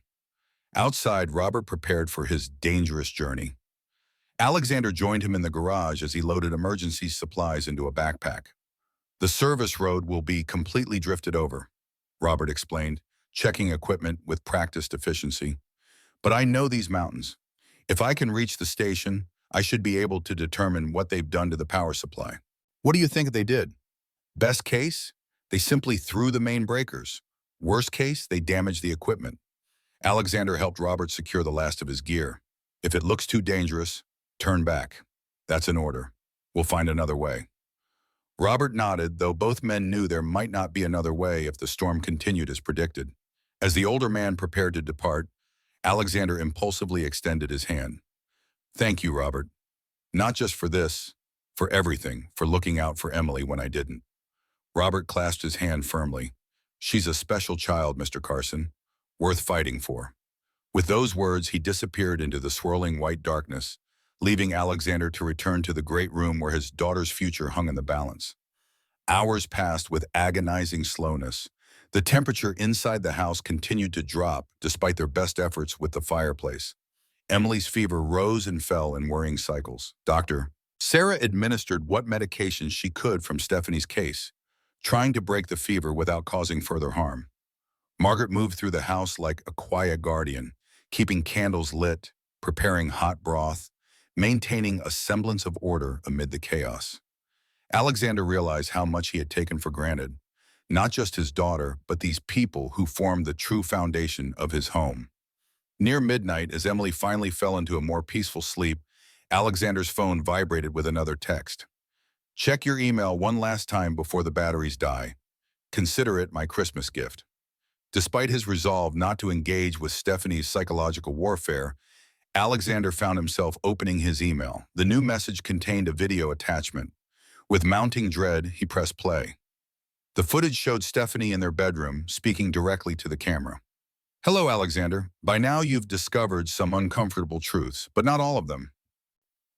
Outside, Robert prepared for his dangerous journey. Alexander joined him in the garage as he loaded emergency supplies into a backpack. The service road will be completely drifted over, Robert explained, checking equipment with practiced efficiency. But I know these mountains. If I can reach the station, I should be able to determine what they've done to the power supply. What do you think they did? Best case, they simply threw the main breakers. Worst case, they damaged the equipment. Alexander helped Robert secure the last of his gear. If it looks too dangerous, turn back. That's an order. We'll find another way. Robert nodded, though both men knew there might not be another way if the storm continued as predicted. As the older man prepared to depart, Alexander impulsively extended his hand. Thank you, Robert. Not just for this, for everything, for looking out for Emily when I didn't. Robert clasped his hand firmly. She's a special child, Mr. Carson, worth fighting for. With those words, he disappeared into the swirling white darkness, leaving Alexander to return to the great room where his daughter's future hung in the balance. Hours passed with agonizing slowness. The temperature inside the house continued to drop despite their best efforts with the fireplace. Emily's fever rose and fell in worrying cycles. Doctor, Sarah administered what medications she could from Stephanie's case, trying to break the fever without causing further harm. Margaret moved through the house like a quiet guardian, keeping candles lit, preparing hot broth, maintaining a semblance of order amid the chaos. Alexander realized how much he had taken for granted, not just his daughter, but these people who formed the true foundation of his home. Near midnight, as Emily finally fell into a more peaceful sleep, Alexander's phone vibrated with another text. Check your email one last time before the batteries die. Consider it my Christmas gift. Despite his resolve not to engage with Stephanie's psychological warfare, Alexander found himself opening his email. The new message contained a video attachment. With mounting dread, he pressed play. The footage showed Stephanie in their bedroom, speaking directly to the camera. Hello, Alexander. By now you've discovered some uncomfortable truths, but not all of them.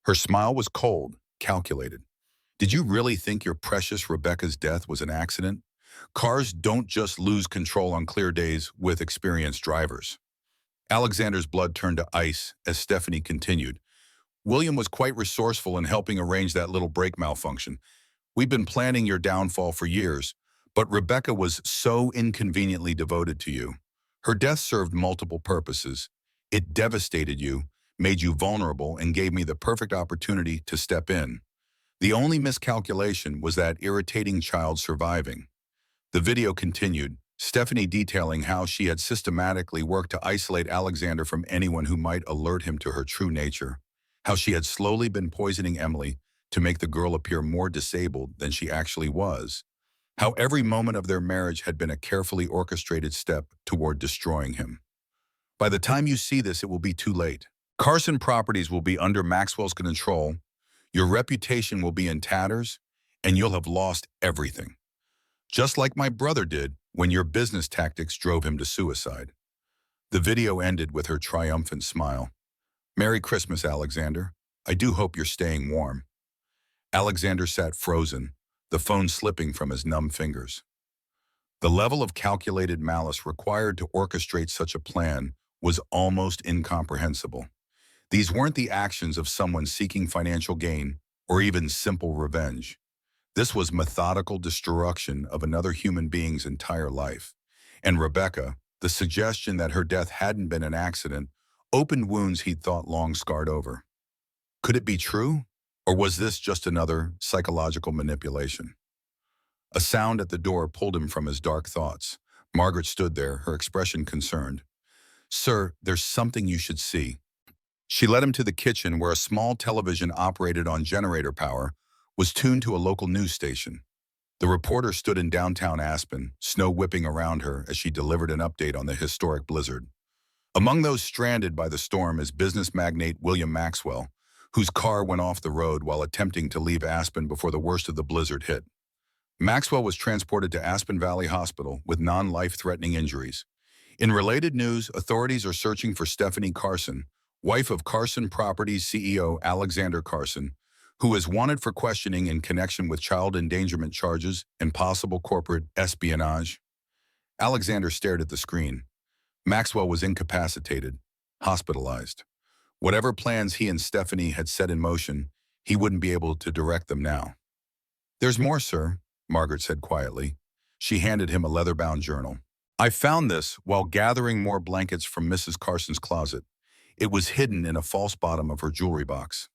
Her smile was cold, calculated. Did you really think your precious Rebecca's death was an accident? Cars don't just lose control on clear days with experienced drivers. Alexander's blood turned to ice as Stephanie continued. William was quite resourceful in helping arrange that little brake malfunction. We've been planning your downfall for years, but Rebecca was so inconveniently devoted to you. Her death served multiple purposes. It devastated you, made you vulnerable, and gave me the perfect opportunity to step in. The only miscalculation was that irritating child surviving. The video continued, Stephanie detailing how she had systematically worked to isolate Alexander from anyone who might alert him to her true nature, how she had slowly been poisoning Emily to make the girl appear more disabled than she actually was, how every moment of their marriage had been a carefully orchestrated step toward destroying him. By the time you see this, it will be too late. Carson Properties will be under Maxwell's control, your reputation will be in tatters, and you'll have lost everything. Just like my brother did when your business tactics drove him to suicide. The video ended with her triumphant smile. Merry Christmas, Alexander. I do hope you're staying warm. Alexander sat frozen, the phone slipping from his numb fingers. The level of calculated malice required to orchestrate such a plan was almost incomprehensible. These weren't the actions of someone seeking financial gain or even simple revenge. This was methodical destruction of another human being's entire life. And Rebecca, the suggestion that her death hadn't been an accident, opened wounds he'd thought long scarred over. Could it be true? Or was this just another psychological manipulation? A sound at the door pulled him from his dark thoughts. Margaret stood there, her expression concerned. Sir, there's something you should see. She led him to the kitchen where a small television operated on generator power was tuned to a local news station. The reporter stood in downtown Aspen, snow whipping around her as she delivered an update on the historic blizzard. Among those stranded by the storm is business magnate William Maxwell, whose car went off the road while attempting to leave Aspen before the worst of the blizzard hit. Maxwell was transported to Aspen Valley Hospital with non-life-threatening injuries. In related news, authorities are searching for Stephanie Carson, wife of Carson Properties CEO Alexander Carson, who is wanted for questioning in connection with child endangerment charges and possible corporate espionage. Alexander stared at the screen. Maxwell was incapacitated, hospitalized. Whatever plans he and Stephanie had set in motion, he wouldn't be able to direct them now. There's more, sir, Margaret said quietly. She handed him a leather-bound journal. I found this while gathering more blankets from Mrs. Carson's closet. It was hidden in a false bottom of her jewelry box.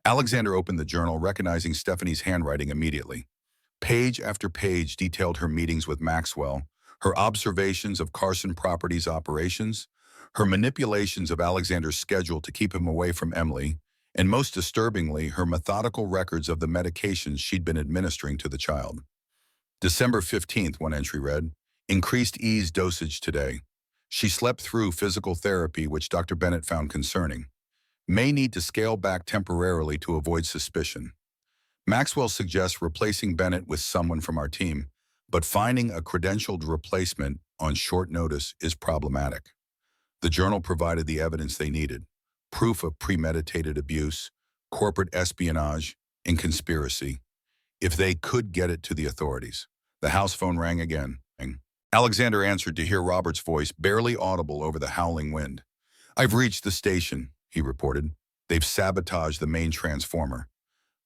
Alexander opened the journal, recognizing Stephanie's handwriting immediately. Page after page detailed her meetings with Maxwell, her observations of Carson Properties' operations, her manipulations of Alexander's schedule to keep him away from Emily, and most disturbingly, her methodical records of the medications she'd been administering to the child. December 15th, one entry read, increased ease dosage today. She slept through physical therapy, which Dr. Bennett found concerning. May need to scale back temporarily to avoid suspicion. Maxwell suggests replacing Bennett with someone from our team, but finding a credentialed replacement on short notice is problematic. The journal provided the evidence they needed: proof of premeditated abuse, corporate espionage, and conspiracy. If they could get it to the authorities. The house phone rang again. Alexander answered to hear Robert's voice, barely audible over the howling wind. I've reached the station, he reported. They've sabotaged the main transformer,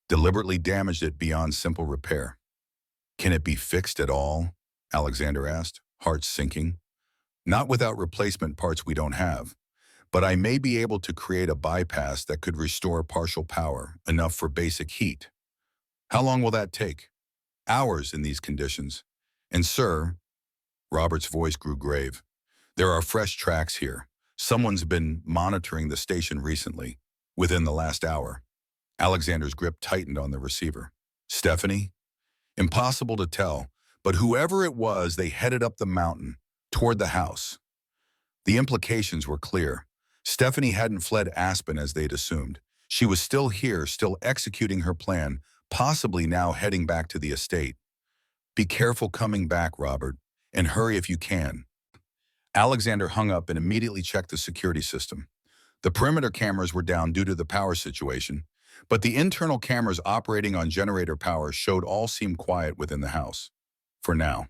deliberately damaged it beyond simple repair. Can it be fixed at all? Alexander asked, heart sinking. Not without replacement parts we don't have, but I may be able to create a bypass that could restore partial power, enough for basic heat. How long will that take? Hours in these conditions. And sir, Robert's voice grew grave, there are fresh tracks here. Someone's been monitoring the station recently, within the last hour. Alexander's grip tightened on the receiver. Stephanie? Impossible to tell, but whoever it was, they headed up the mountain, toward the house. The implications were clear. Stephanie hadn't fled Aspen as they'd assumed. She was still here, still executing her plan, possibly now heading back to the estate. Be careful coming back, Robert, and hurry if you can. Alexander hung up and immediately checked the security system. The perimeter cameras were down due to the power situation, but the internal cameras operating on generator power showed all seemed quiet within the house. For now.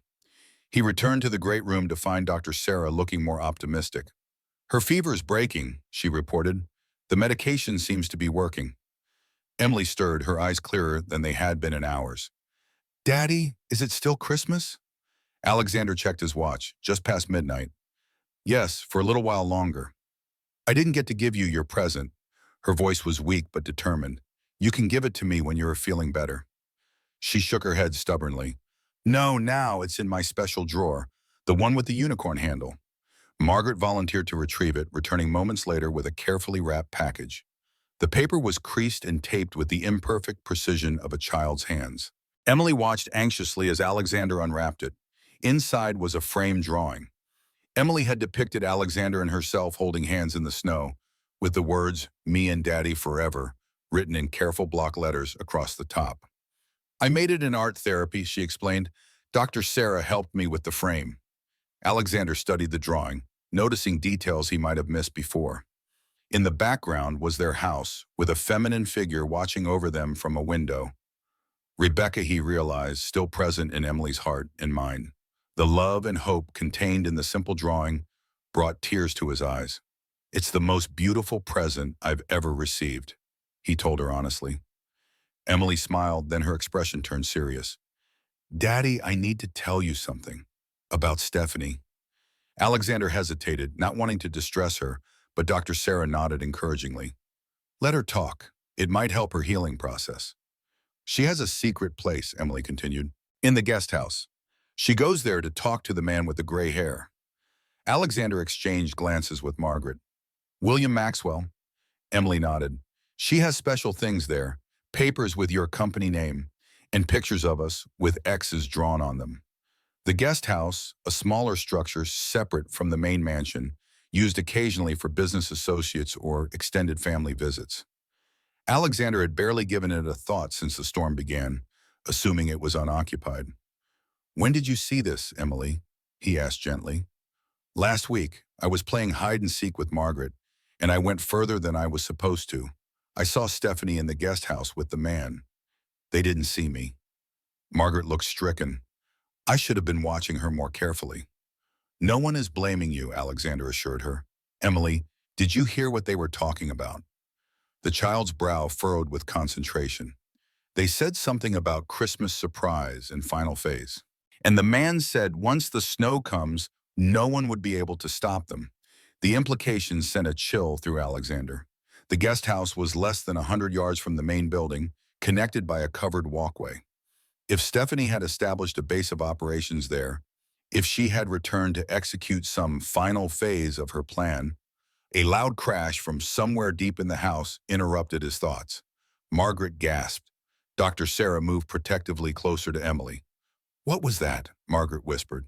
He returned to the great room to find Dr. Sarah looking more optimistic. Her fever's breaking, she reported. The medication seems to be working. Emily stirred, her eyes clearer than they had been in hours. Daddy, is it still Christmas? Alexander checked his watch, just past midnight. Yes, for a little while longer. I didn't get to give you your present. Her voice was weak but determined. You can give it to me when you're feeling better. She shook her head stubbornly. No, now it's in my special drawer, the one with the unicorn handle. Margaret volunteered to retrieve it, returning moments later with a carefully wrapped package. The paper was creased and taped with the imperfect precision of a child's hands. Emily watched anxiously as Alexander unwrapped it. Inside was a framed drawing. Emily had depicted Alexander and herself holding hands in the snow, with the words, "Me and Daddy forever," written in careful block letters across the top. I made it in art therapy, she explained. Dr. Sarah helped me with the frame. Alexander studied the drawing, noticing details he might have missed before. In the background was their house, with a feminine figure watching over them from a window. Rebecca, he realized, still present in Emily's heart and mind. The love and hope contained in the simple drawing brought tears to his eyes. It's the most beautiful present I've ever received, he told her honestly. Emily smiled, then her expression turned serious. Daddy, I need to tell you something about Stephanie. Alexander hesitated, not wanting to distress her, but Dr. Sarah nodded encouragingly. Let her talk. It might help her healing process. She has a secret place, Emily continued, in the guest house. She goes there to talk to the man with the gray hair. Alexander exchanged glances with Margaret. William Maxwell? Emily nodded. She has special things there, papers with your company name, and pictures of us with X's drawn on them. The guest house, a smaller structure separate from the main mansion, used occasionally for business associates or extended family visits. Alexander had barely given it a thought since the storm began, assuming it was unoccupied. When did you see this, Emily? He asked gently. Last week, I was playing hide and seek with Margaret, and I went further than I was supposed to. I saw Stephanie in the guest house with the man. They didn't see me. Margaret looked stricken. I should have been watching her more carefully. No one is blaming you, Alexander assured her. Emily, did you hear what they were talking about? The child's brow furrowed with concentration. They said something about Christmas surprise and final phase. And the man said once the snow comes, no one would be able to stop them. The implications sent a chill through Alexander. The guest house was less than 100 yards from the main building, connected by a covered walkway. If Stephanie had established a base of operations there, if she had returned to execute some final phase of her plan, a loud crash from somewhere deep in the house interrupted his thoughts. Margaret gasped. Dr. Sarah moved protectively closer to Emily. What was that? Margaret whispered.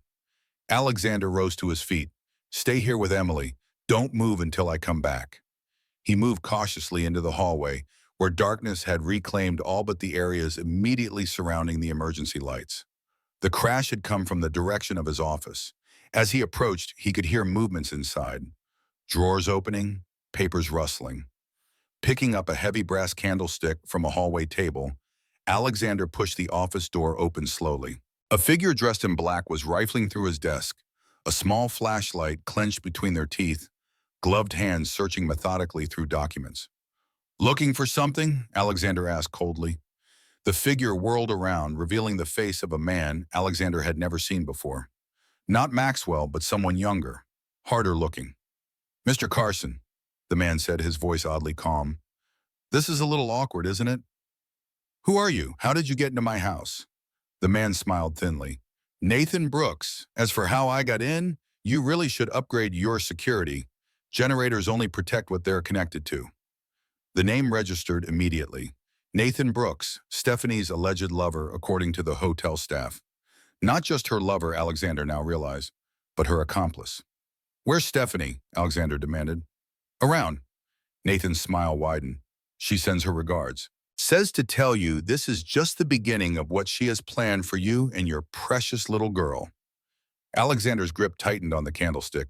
Alexander rose to his feet. Stay here with Emily. Don't move until I come back. He moved cautiously into the hallway, where darkness had reclaimed all but the areas immediately surrounding the emergency lights. The crash had come from the direction of his office. As he approached, he could hear movements inside. Drawers opening, papers rustling. Picking up a heavy brass candlestick from a hallway table, Alexander pushed the office door open slowly. A figure dressed in black was rifling through his desk, a small flashlight clenched between their teeth, gloved hands searching methodically through documents. Looking for something? Alexander asked coldly. The figure whirled around, revealing the face of a man Alexander had never seen before. Not Maxwell, but someone younger, harder looking. Mr. Carson, the man said, his voice oddly calm. This is a little awkward, isn't it? Who are you? How did you get into my house? The man smiled thinly. Nathan Brooks. As for how I got in, you really should upgrade your security. Generators only protect what they're connected to. The name registered immediately. Nathan Brooks, Stephanie's alleged lover, according to the hotel staff. Not just her lover, Alexander now realized, but her accomplice. Where's Stephanie? Alexander demanded. Around. Nathan's smile widened. She sends her regards. Says to tell you this is just the beginning of what she has planned for you and your precious little girl. Alexander's grip tightened on the candlestick.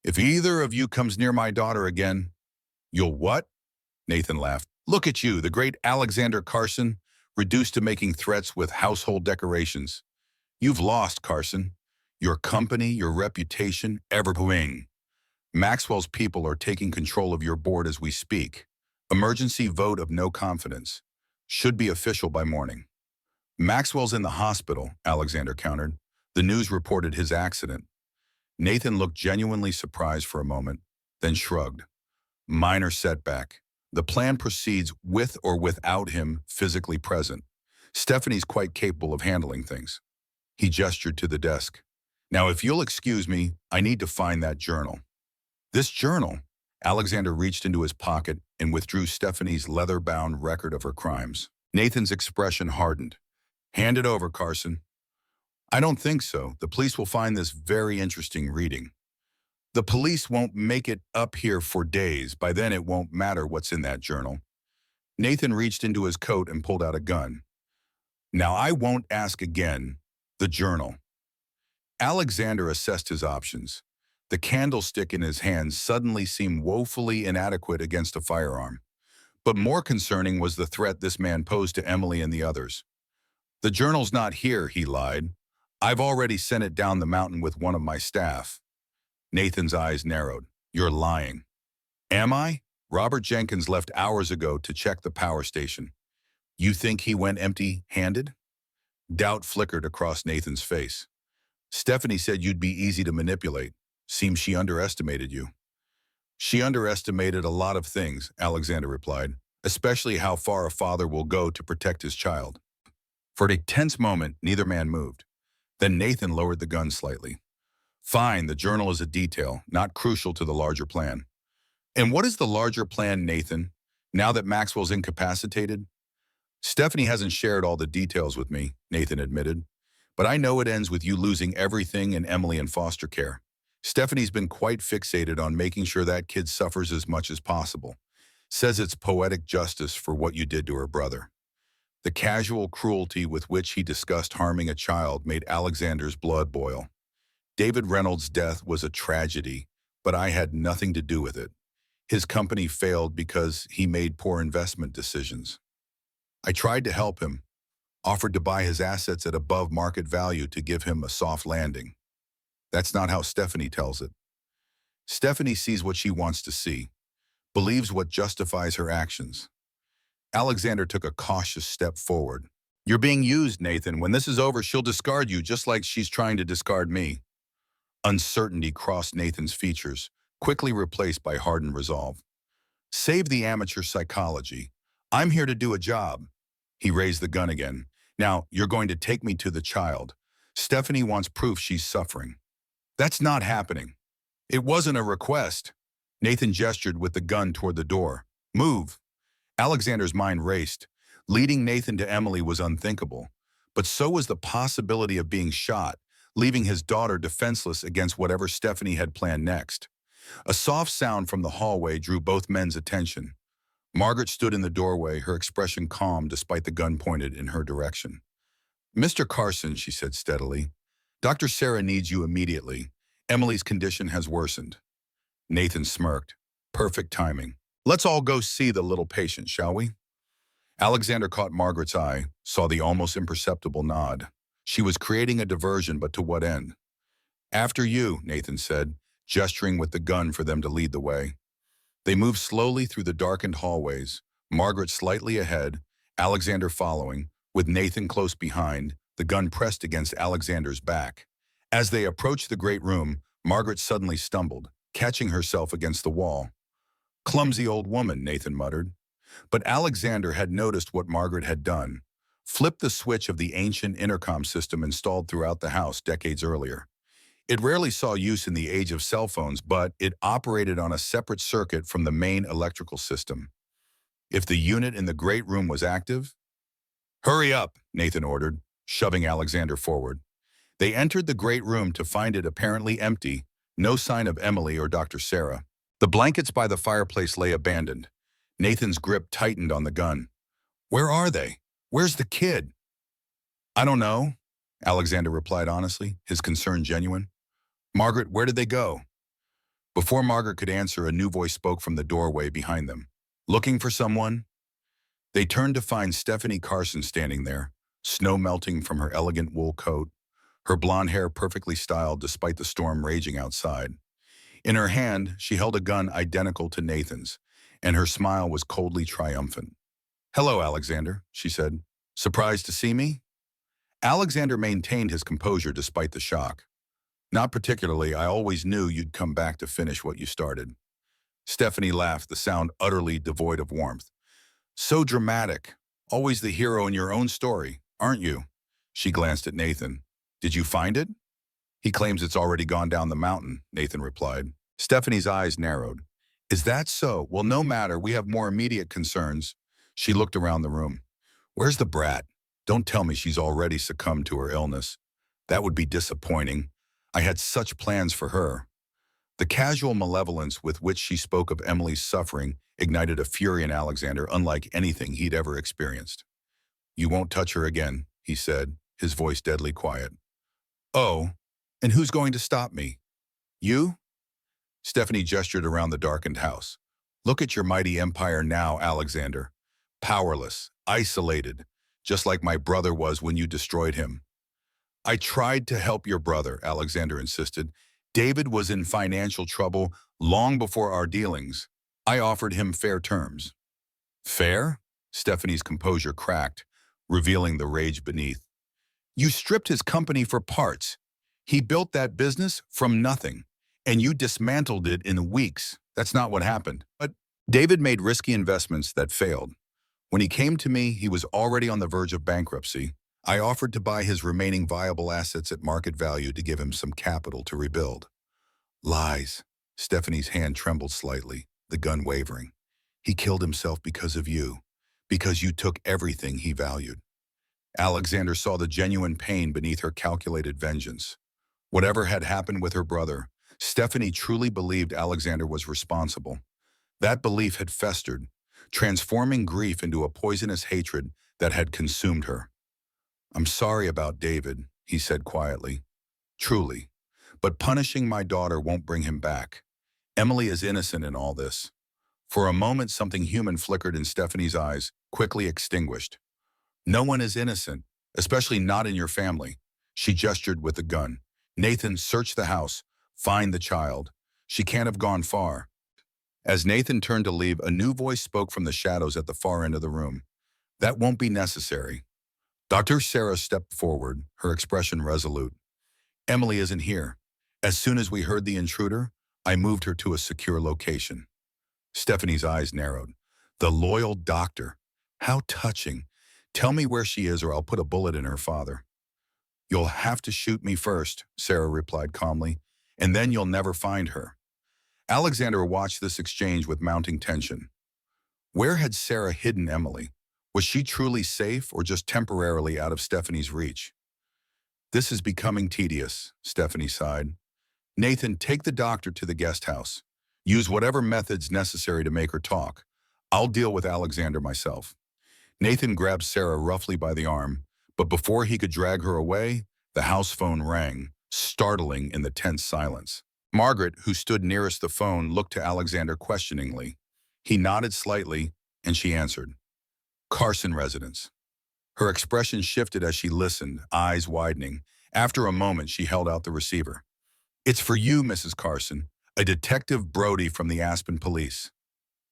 If either of you comes near my daughter again, you'll what? Nathan laughed. Look at you, the great Alexander Carson, reduced to making threats with household decorations. You've lost, Carson. Your company, your reputation, everything. Maxwell's people are taking control of your board as we speak. Emergency vote of no confidence. Should be official by morning. Maxwell's in the hospital, Alexander countered. The news reported his accident. Nathan looked genuinely surprised for a moment, then shrugged. Minor setback. The plan proceeds with or without him physically present. Stephanie's quite capable of handling things. He gestured to the desk. Now, if you'll excuse me, I need to find that journal. This journal? Alexander reached into his pocket and withdrew Stephanie's leather-bound record of her crimes. Nathan's expression hardened. Hand it over, Carson. I don't think so. The police will find this very interesting reading. The police won't make it up here for days. By then it won't matter what's in that journal. Nathan reached into his coat and pulled out a gun. Now I won't ask again. The journal. Alexander assessed his options. The candlestick in his hand suddenly seemed woefully inadequate against a firearm. But more concerning was the threat this man posed to Emily and the others. The journal's not here, he lied. I've already sent it down the mountain with one of my staff. Nathan's eyes narrowed. You're lying. Am I? Robert Jenkins left hours ago to check the power station. You think he went empty-handed? Doubt flickered across Nathan's face. Stephanie said you'd be easy to manipulate. Seems she underestimated you. She underestimated a lot of things, Alexander replied, especially how far a father will go to protect his child. For a tense moment, neither man moved. Then Nathan lowered the gun slightly. Fine, the journal is a detail, not crucial to the larger plan. And what is the larger plan, Nathan, now that Maxwell's incapacitated? Stephanie hasn't shared all the details with me, Nathan admitted. But I know it ends with you losing everything and Emily in foster care. Stephanie's been quite fixated on making sure that kid suffers as much as possible. Says it's poetic justice for what you did to her brother. The casual cruelty with which he discussed harming a child made Alexander's blood boil. David Reynolds' death was a tragedy, but I had nothing to do with it. His company failed because he made poor investment decisions. I tried to help him, offered to buy his assets at above market value to give him a soft landing. That's not how Stephanie tells it. Stephanie sees what she wants to see, believes what justifies her actions. Alexander took a cautious step forward. You're being used, Nathan. When this is over, she'll discard you just like she's trying to discard me. Uncertainty crossed Nathan's features, quickly replaced by hardened resolve. Save the amateur psychology. I'm here to do a job. He raised the gun again. Now, you're going to take me to the child. Stephanie wants proof she's suffering. That's not happening. It wasn't a request. Nathan gestured with the gun toward the door. Move. Alexander's mind raced. Leading Nathan to Emily was unthinkable. But so was the possibility of being shot, leaving his daughter defenseless against whatever Stephanie had planned next. A soft sound from the hallway drew both men's attention. Margaret stood in the doorway, her expression calm despite the gun pointed in her direction. Mr. Carson, she said steadily, Dr. Sarah needs you immediately. Emily's condition has worsened. Nathan smirked. Perfect timing. Let's all go see the little patient, shall we? Alexander caught Margaret's eye, saw the almost imperceptible nod. She was creating a diversion, but to what end? After you, Nathan said, gesturing with the gun for them to lead the way. They moved slowly through the darkened hallways, Margaret slightly ahead, Alexander following, with Nathan close behind, the gun pressed against Alexander's back. As they approached the great room, Margaret suddenly stumbled, catching herself against the wall. Clumsy old woman, Nathan muttered. But Alexander had noticed what Margaret had done, flipped the switch of the ancient intercom system installed throughout the house decades earlier. It rarely saw use in the age of cell phones, but it operated on a separate circuit from the main electrical system. If the unit in the great room was active, hurry up, Nathan ordered, shoving Alexander forward. They entered the great room to find it apparently empty, no sign of Emily or Dr. Sarah. The blankets by the fireplace lay abandoned. Nathan's grip tightened on the gun. Where are they? Where's the kid? I don't know, Alexander replied honestly, his concern genuine. Margaret, where did they go? Before Margaret could answer, a new voice spoke from the doorway behind them. Looking for someone? They turned to find Stephanie Carson standing there, snow melting from her elegant wool coat, her blonde hair perfectly styled despite the storm raging outside. In her hand, she held a gun identical to Nathan's, and her smile was coldly triumphant. Hello, Alexander, she said. Surprised to see me? Alexander maintained his composure despite the shock. Not particularly. I always knew you'd come back to finish what you started. Stephanie laughed, the sound utterly devoid of warmth. So dramatic. Always the hero in your own story, aren't you? She glanced at Nathan. Did you find it? He claims it's already gone down the mountain, Nathan replied. Stephanie's eyes narrowed. Is that so? Well, no matter. We have more immediate concerns. She looked around the room. Where's the brat? Don't tell me she's already succumbed to her illness. That would be disappointing. I had such plans for her. The casual malevolence with which she spoke of Emily's suffering ignited a fury in Alexander unlike anything he'd ever experienced. You won't touch her again, he said, his voice deadly quiet. Oh, and who's going to stop me? You? Stephanie gestured around the darkened house. Look at your mighty empire now, Alexander. Powerless, isolated, just like my brother was when you destroyed him. I tried to help your brother, Alexander insisted. David was in financial trouble long before our dealings. I offered him fair terms. Fair? Stephanie's composure cracked, revealing the rage beneath. You stripped his company for parts. He built that business from nothing, and you dismantled it in weeks. That's not what happened. But David made risky investments that failed. When he came to me, he was already on the verge of bankruptcy. I offered to buy his remaining viable assets at market value to give him some capital to rebuild. Lies. Stephanie's hand trembled slightly, the gun wavering. He killed himself because of you, because you took everything he valued. Alexander saw the genuine pain beneath her calculated vengeance. Whatever had happened with her brother, Stephanie truly believed Alexander was responsible. That belief had festered, transforming grief into a poisonous hatred that had consumed her. I'm sorry about David, he said quietly. Truly. But punishing my daughter won't bring him back. Emily is innocent in all this. For a moment, something human flickered in Stephanie's eyes, quickly extinguished. No one is innocent, especially not in your family. She gestured with the gun. Nathan, search the house. Find the child. She can't have gone far. As Nathan turned to leave, a new voice spoke from the shadows at the far end of the room. That won't be necessary. Dr. Sarah stepped forward, her expression resolute. Emily isn't here. As soon as we heard the intruder, I moved her to a secure location. Stephanie's eyes narrowed. The loyal doctor. How touching. Tell me where she is or I'll put a bullet in her father. You'll have to shoot me first, Sarah replied calmly, and then you'll never find her. Alexander watched this exchange with mounting tension. Where had Sarah hidden Emily? Was she truly safe or just temporarily out of Stephanie's reach? This is becoming tedious, Stephanie sighed. Nathan, take the doctor to the guest house. Use whatever methods necessary to make her talk. I'll deal with Alexander myself. Nathan grabbed Sarah roughly by the arm, but before he could drag her away, the house phone rang, startling in the tense silence. Margaret, who stood nearest the phone, looked to Alexander questioningly. He nodded slightly, and she answered. Carson residence. Her expression shifted as she listened, eyes widening. After a moment, she held out the receiver. It's for you, Mrs. Carson, a Detective Brody from the Aspen Police.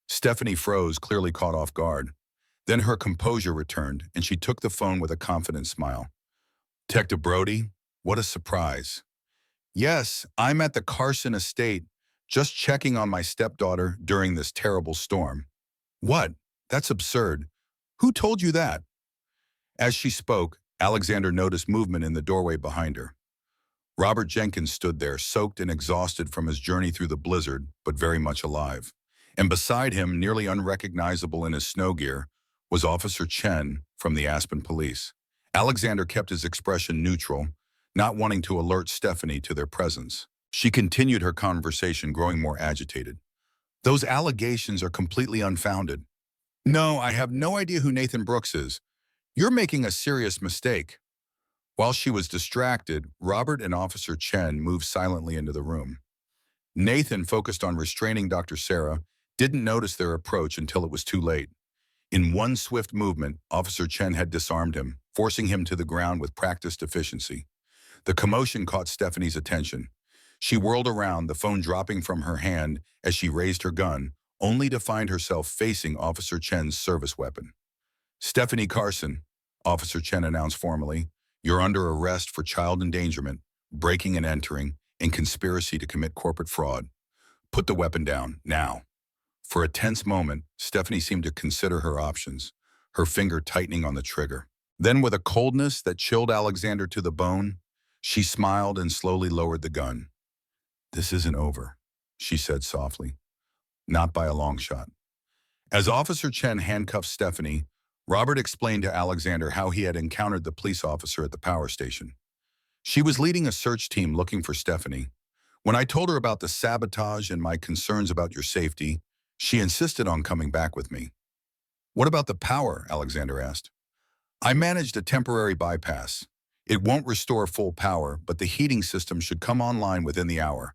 Stephanie froze, clearly caught off guard. Then her composure returned, and she took the phone with a confident smile. Detective Brody, what a surprise. Yes, I'm at the Carson estate, just checking on my stepdaughter during this terrible storm. What? That's absurd. Who told you that? As she spoke, Alexander noticed movement in the doorway behind her. Robert Jenkins stood there, soaked and exhausted from his journey through the blizzard, but very much alive. And beside him, nearly unrecognizable in his snow gear, was Officer Chen from the Aspen Police. Alexander kept his expression neutral, not wanting to alert Stephanie to their presence. She continued her conversation, growing more agitated. Those allegations are completely unfounded. No, I have no idea who Nathan Brooks is. You're making a serious mistake. While she was distracted, Robert and Officer Chen moved silently into the room. Nathan, focused on restraining Dr. Sarah, didn't notice their approach until it was too late. In one swift movement, Officer Chen had disarmed him, forcing him to the ground with practiced efficiency. The commotion caught Stephanie's attention. She whirled around, the phone dropping from her hand as she raised her gun, only to find herself facing Officer Chen's service weapon. Stephanie Carson, Officer Chen announced formally, you're under arrest for child endangerment, breaking and entering, and conspiracy to commit corporate fraud. Put the weapon down, now. For a tense moment, Stephanie seemed to consider her options, her finger tightening on the trigger. Then, with a coldness that chilled Alexander to the bone, she smiled and slowly lowered the gun. This isn't over, she said softly. Not by a long shot. As Officer Chen handcuffed Stephanie, Robert explained to Alexander how he had encountered the police officer at the power station. She was leading a search team looking for Stephanie. When I told her about the sabotage and my concerns about your safety, she insisted on coming back with me. What about the power? Alexander asked. I managed a temporary bypass. It won't restore full power, but the heating system should come online within the hour,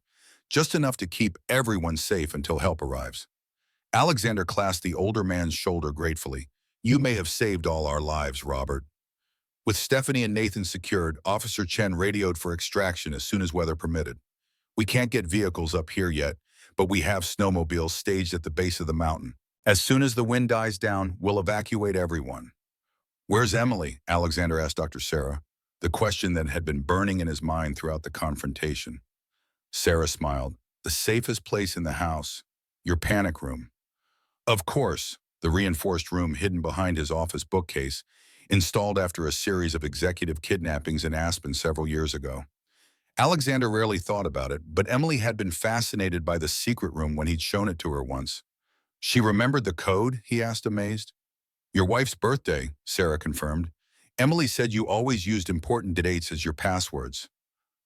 just enough to keep everyone safe until help arrives. Alexander clasped the older man's shoulder gratefully. You may have saved all our lives, Robert. With Stephanie and Nathan secured, Officer Chen radioed for extraction as soon as weather permitted. We can't get vehicles up here yet, but we have snowmobiles staged at the base of the mountain. As soon as the wind dies down, we'll evacuate everyone. Where's Emily? Alexander asked Dr. Sarah, the question that had been burning in his mind throughout the confrontation. Sarah smiled. The safest place in the house, your panic room. Of course, the reinforced room hidden behind his office bookcase, installed after a series of executive kidnappings in Aspen several years ago. Alexander rarely thought about it, but Emily had been fascinated by the secret room when he'd shown it to her once. She remembered the code, he asked, amazed. Your wife's birthday, Sarah confirmed. Emily said you always used important dates as your passwords.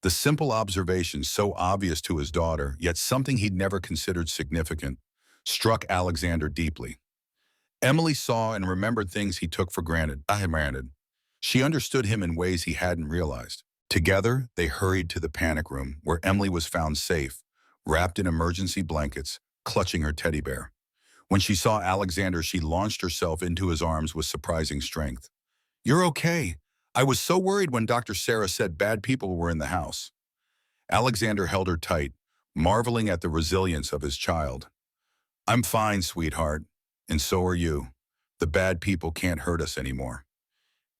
The simple observation, so obvious to his daughter, yet something he'd never considered significant, struck Alexander deeply. Emily saw and remembered things he took for granted. She understood him in ways he hadn't realized. Together, they hurried to the panic room, where Emily was found safe, wrapped in emergency blankets, clutching her teddy bear. When she saw Alexander, she launched herself into his arms with surprising strength. You're okay. I was so worried when Dr. Sarah said bad people were in the house. Alexander held her tight, marveling at the resilience of his child. I'm fine, sweetheart, and so are you. The bad people can't hurt us anymore.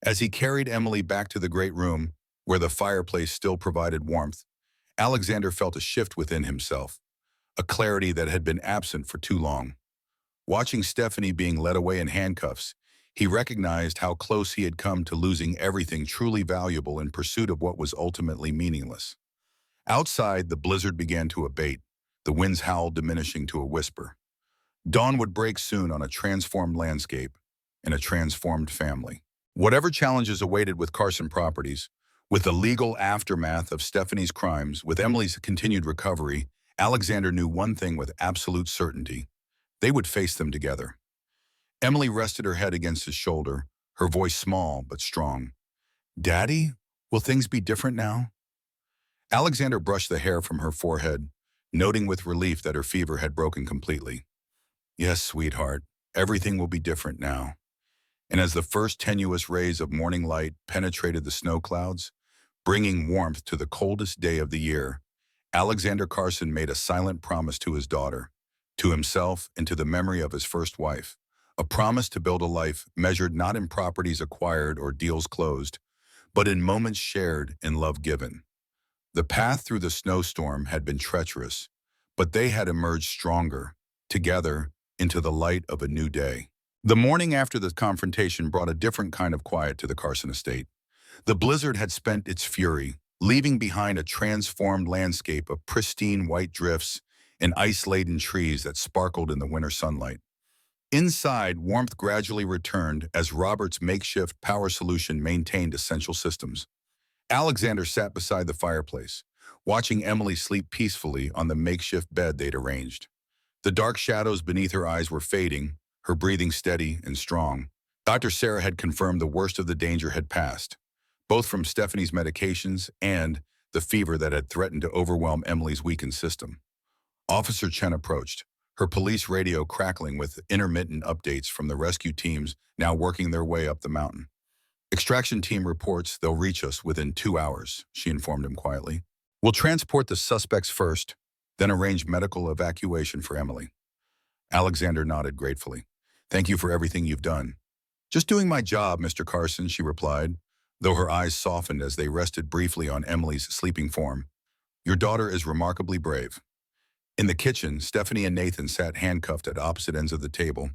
As he carried Emily back to the great room, where the fireplace still provided warmth, Alexander felt a shift within himself, a clarity that had been absent for too long. Watching Stephanie being led away in handcuffs, he recognized how close he had come to losing everything truly valuable in pursuit of what was ultimately meaningless. Outside, the blizzard began to abate, the wind's howl diminishing to a whisper. Dawn would break soon on a transformed landscape and a transformed family. Whatever challenges awaited with Carson Properties, with the legal aftermath of Stephanie's crimes, with Emily's continued recovery, Alexander knew one thing with absolute certainty. They would face them together. Emily rested her head against his shoulder, her voice small but strong. Daddy, will things be different now? Alexander brushed the hair from her forehead, noting with relief that her fever had broken completely. Yes, sweetheart, everything will be different now. And as the first tenuous rays of morning light penetrated the snow clouds, bringing warmth to the coldest day of the year, Alexander Carson made a silent promise to his daughter, to himself, and to the memory of his first wife, a promise to build a life measured not in properties acquired or deals closed, but in moments shared and love given. The path through the snowstorm had been treacherous, but they had emerged stronger, together, into the light of a new day. The morning after the confrontation brought a different kind of quiet to the Carson estate. The blizzard had spent its fury, leaving behind a transformed landscape of pristine white drifts and ice-laden trees that sparkled in the winter sunlight. Inside, warmth gradually returned as Robert's makeshift power solution maintained essential systems. Alexander sat beside the fireplace, watching Emily sleep peacefully on the makeshift bed they'd arranged. The dark shadows beneath her eyes were fading, her breathing steady and strong. Dr. Sarah had confirmed the worst of the danger had passed, both from Stephanie's medications and the fever that had threatened to overwhelm Emily's weakened system. Officer Chen approached, her police radio crackling with intermittent updates from the rescue teams now working their way up the mountain. Extraction team reports they'll reach us within 2 hours, she informed him quietly. We'll transport the suspects first, then arrange medical evacuation for Emily. Alexander nodded gratefully. Thank you for everything you've done. Just doing my job, Mr. Carson, she replied, though her eyes softened as they rested briefly on Emily's sleeping form. Your daughter is remarkably brave. In the kitchen, Stephanie and Nathan sat handcuffed at opposite ends of the table,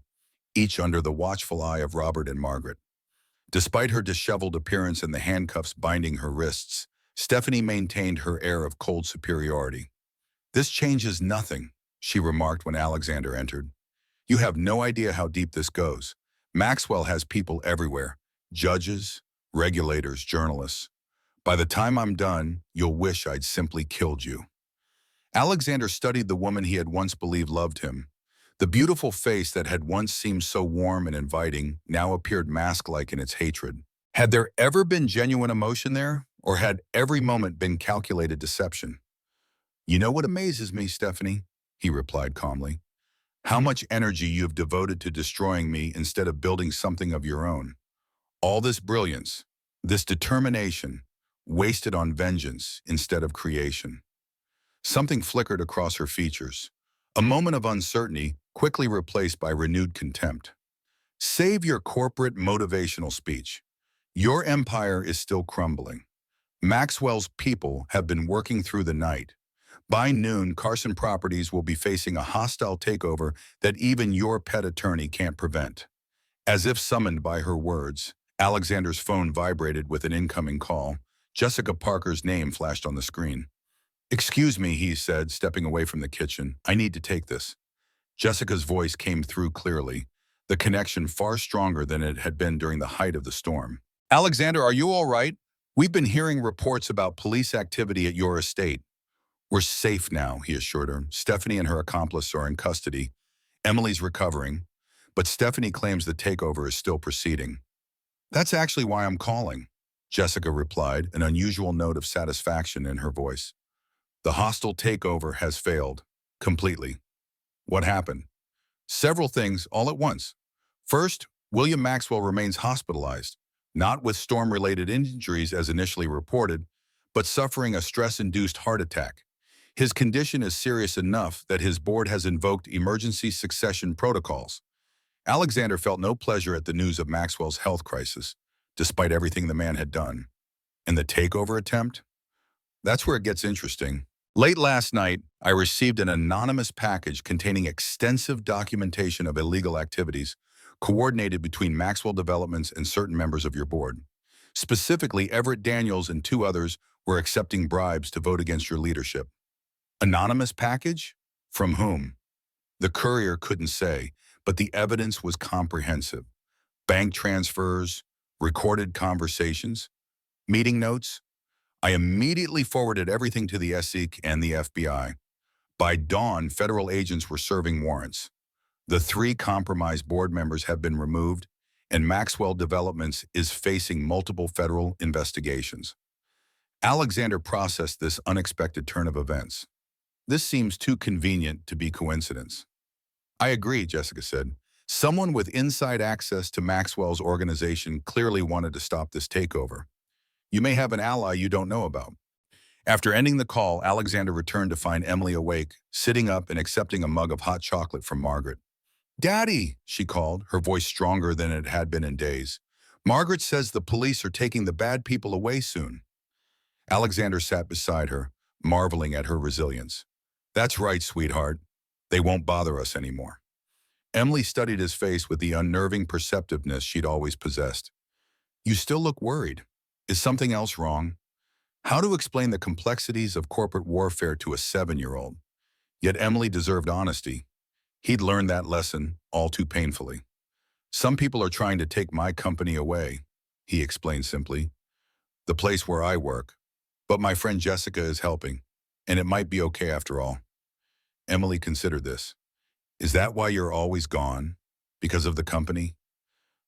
each under the watchful eye of Robert and Margaret. Despite her disheveled appearance and the handcuffs binding her wrists, Stephanie maintained her air of cold superiority. This changes nothing, she remarked when Alexander entered. You have no idea how deep this goes. Maxwell has people everywhere, judges, regulators, journalists. By the time I'm done, you'll wish I'd simply killed you. Alexander studied the woman he had once believed loved him. The beautiful face that had once seemed so warm and inviting now appeared mask-like in its hatred. Had there ever been genuine emotion there, or had every moment been calculated deception? You know what amazes me, Stephanie, he replied calmly. How much energy you have devoted to destroying me instead of building something of your own. All this brilliance, this determination, wasted on vengeance instead of creation. Something flickered across her features. A moment of uncertainty quickly replaced by renewed contempt. Save your corporate motivational speech. Your empire is still crumbling. Maxwell's people have been working through the night. By noon, Carson Properties will be facing a hostile takeover that even your pet attorney can't prevent. As if summoned by her words, Alexander's phone vibrated with an incoming call. Jessica Parker's name flashed on the screen. Excuse me, he said, stepping away from the kitchen. I need to take this. Jessica's voice came through clearly, the connection far stronger than it had been during the height of the storm. Alexander, are you all right? We've been hearing reports about police activity at your estate. We're safe now, he assured her. Stephanie and her accomplice are in custody. Emily's recovering, but Stephanie claims the takeover is still proceeding. That's actually why I'm calling, Jessica replied, an unusual note of satisfaction in her voice. The hostile takeover has failed, completely. What happened? Several things all at once. First, William Maxwell remains hospitalized, not with storm-related injuries as initially reported, but suffering a stress-induced heart attack. His condition is serious enough that his board has invoked emergency succession protocols. Alexander felt no pleasure at the news of Maxwell's health crisis, despite everything the man had done. And the takeover attempt? That's where it gets interesting. Late last night, I received an anonymous package containing extensive documentation of illegal activities coordinated between Maxwell Developments and certain members of your board. Specifically, Everett Daniels and 2 others were accepting bribes to vote against your leadership. Anonymous package? From whom? The courier couldn't say, but the evidence was comprehensive. Bank transfers, recorded conversations, meeting notes. I immediately forwarded everything to the SEC and the FBI. By dawn, federal agents were serving warrants. The 3 compromised board members have been removed, and Maxwell Developments is facing multiple federal investigations. Alexander processed this unexpected turn of events. This seems too convenient to be coincidence. I agree, Jessica said. Someone with inside access to Maxwell's organization clearly wanted to stop this takeover. You may have an ally you don't know about. After ending the call, Alexander returned to find Emily awake, sitting up and accepting a mug of hot chocolate from Margaret. Daddy, she called, her voice stronger than it had been in days. Margaret says the police are taking the bad people away soon. Alexander sat beside her, marveling at her resilience. That's right, sweetheart. They won't bother us anymore. Emily studied his face with the unnerving perceptiveness she'd always possessed. You still look worried. Is something else wrong? How to explain the complexities of corporate warfare to a 7-year-old? Yet Emily deserved honesty. He'd learned that lesson all too painfully. Some people are trying to take my company away, he explained simply. The place where I work. But my friend Jessica is helping, and it might be okay after all. Emily considered this. Is that why you're always gone? Because of the company?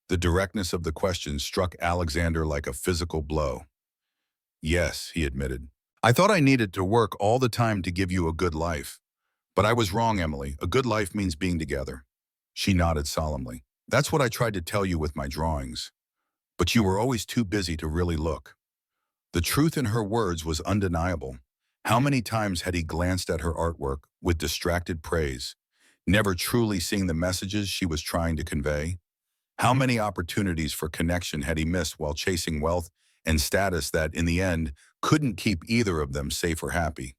The directness of the question struck Alexander like a physical blow. Yes, he admitted. I thought I needed to work all the time to give you a good life. But I was wrong, Emily. A good life means being together. She nodded solemnly. That's what I tried to tell you with my drawings. But you were always too busy to really look. The truth in her words was undeniable. How many times had he glanced at her artwork with distracted praise, never truly seeing the messages she was trying to convey? How many opportunities for connection had he missed while chasing wealth and status that, in the end, couldn't keep either of them safe or happy?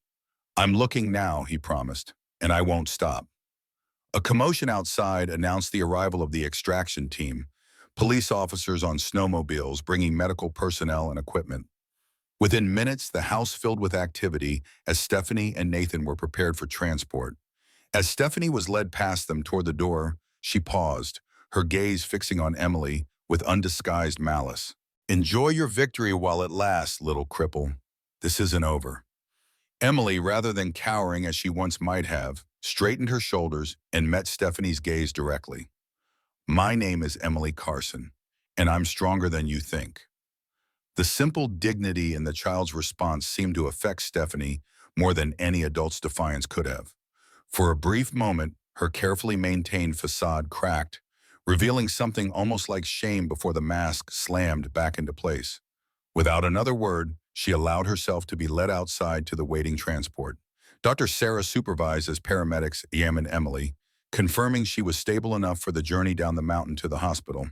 I'm looking now, he promised, and I won't stop. A commotion outside announced the arrival of the extraction team, police officers on snowmobiles bringing medical personnel and equipment. Within minutes, the house filled with activity as Stephanie and Nathan were prepared for transport. As Stephanie was led past them toward the door, she paused, her gaze fixing on Emily with undisguised malice. Enjoy your victory while it lasts, little cripple. This isn't over. Emily, rather than cowering as she once might have, straightened her shoulders and met Stephanie's gaze directly. My name is Emily Carson, and I'm stronger than you think. The simple dignity in the child's response seemed to affect Stephanie more than any adult's defiance could have. For a brief moment, her carefully maintained facade cracked, revealing something almost like shame before the mask slammed back into place. Without another word, she allowed herself to be led outside to the waiting transport. Dr. Sarah supervised as paramedics examined Emily, confirming she was stable enough for the journey down the mountain to the hospital.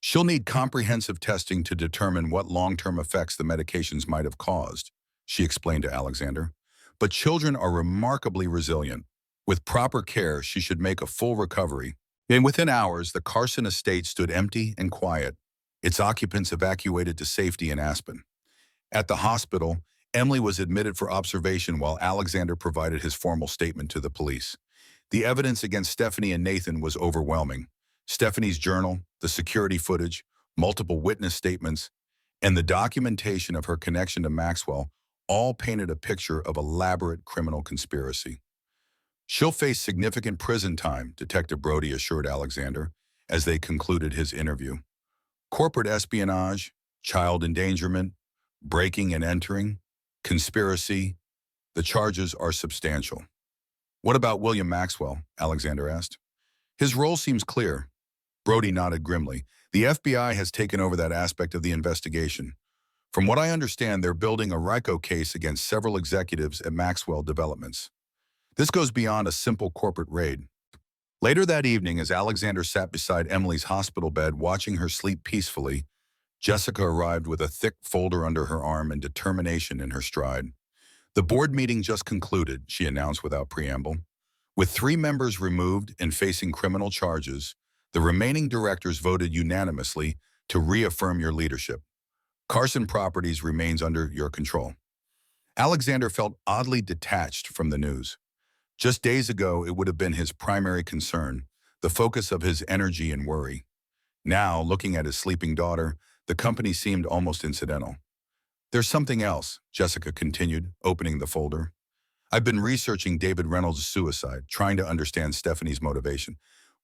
She'll need comprehensive testing to determine what long-term effects the medications might have caused, she explained to Alexander. But children are remarkably resilient. With proper care, she should make a full recovery. And within hours, the Carson estate stood empty and quiet, its occupants evacuated to safety in Aspen. At the hospital, Emily was admitted for observation while Alexander provided his formal statement to the police. The evidence against Stephanie and Nathan was overwhelming. Stephanie's journal, the security footage, multiple witness statements, and the documentation of her connection to Maxwell all painted a picture of elaborate criminal conspiracy. She'll face significant prison time, Detective Brody assured Alexander as they concluded his interview. Corporate espionage, child endangerment, breaking and entering, conspiracy, the charges are substantial. What about William Maxwell? Alexander asked. His role seems clear. Brody nodded grimly. The FBI has taken over that aspect of the investigation. From what I understand, they're building a RICO case against several executives at Maxwell Developments. This goes beyond a simple corporate raid. Later that evening, as Alexander sat beside Emily's hospital bed watching her sleep peacefully, Jessica arrived with a thick folder under her arm and determination in her stride. The board meeting just concluded, she announced without preamble. With 3 members removed and facing criminal charges, the remaining directors voted unanimously to reaffirm your leadership. Carson Properties remains under your control. Alexander felt oddly detached from the news. Just days ago, it would have been his primary concern, the focus of his energy and worry. Now, looking at his sleeping daughter, the company seemed almost incidental. There's something else, Jessica continued, opening the folder. I've been researching David Reynolds' suicide, trying to understand Stephanie's motivation.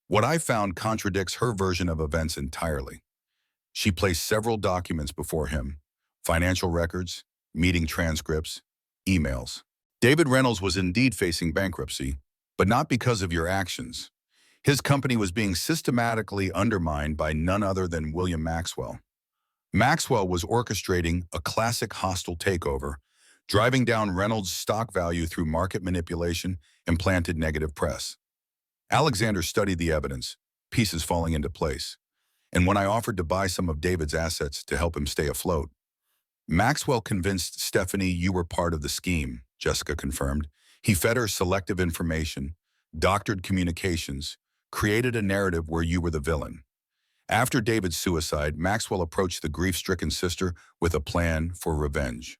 What I found contradicts her version of events entirely. She placed several documents before him, financial records, meeting transcripts, emails. David Reynolds was indeed facing bankruptcy, but not because of your actions. His company was being systematically undermined by none other than William Maxwell. Maxwell was orchestrating a classic hostile takeover, driving down Reynolds' stock value through market manipulation and planted negative press. Alexander studied the evidence, pieces falling into place. And when I offered to buy some of David's assets to help him stay afloat, Maxwell convinced Stephanie you were part of the scheme, Jessica confirmed. He fed her selective information, doctored communications, created a narrative where you were the villain. After David's suicide, Maxwell approached the grief-stricken sister with a plan for revenge.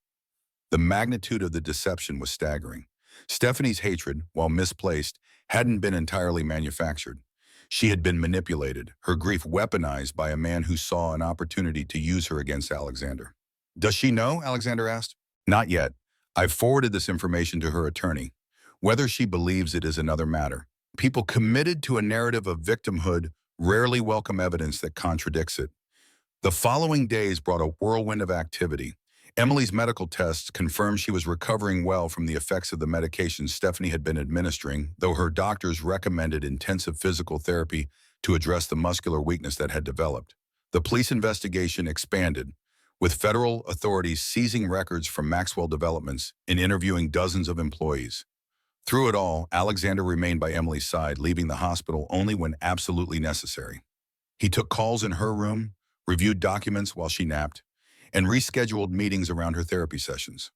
The magnitude of the deception was staggering. Stephanie's hatred, while misplaced, hadn't been entirely manufactured. She had been manipulated, her grief weaponized by a man who saw an opportunity to use her against Alexander. Does she know? Alexander asked. Not yet. I've forwarded this information to her attorney. Whether she believes it is another matter. People committed to a narrative of victimhood rarely welcome evidence that contradicts it. The following days brought a whirlwind of activity. Emily's medical tests confirmed she was recovering well from the effects of the medications Stephanie had been administering, though her doctors recommended intensive physical therapy to address the muscular weakness that had developed. The police investigation expanded, with federal authorities seizing records from Maxwell Developments and interviewing dozens of employees. Through it all, Alexander remained by Emily's side, leaving the hospital only when absolutely necessary. He took calls in her room, reviewed documents while she napped, and rescheduled meetings around her therapy sessions.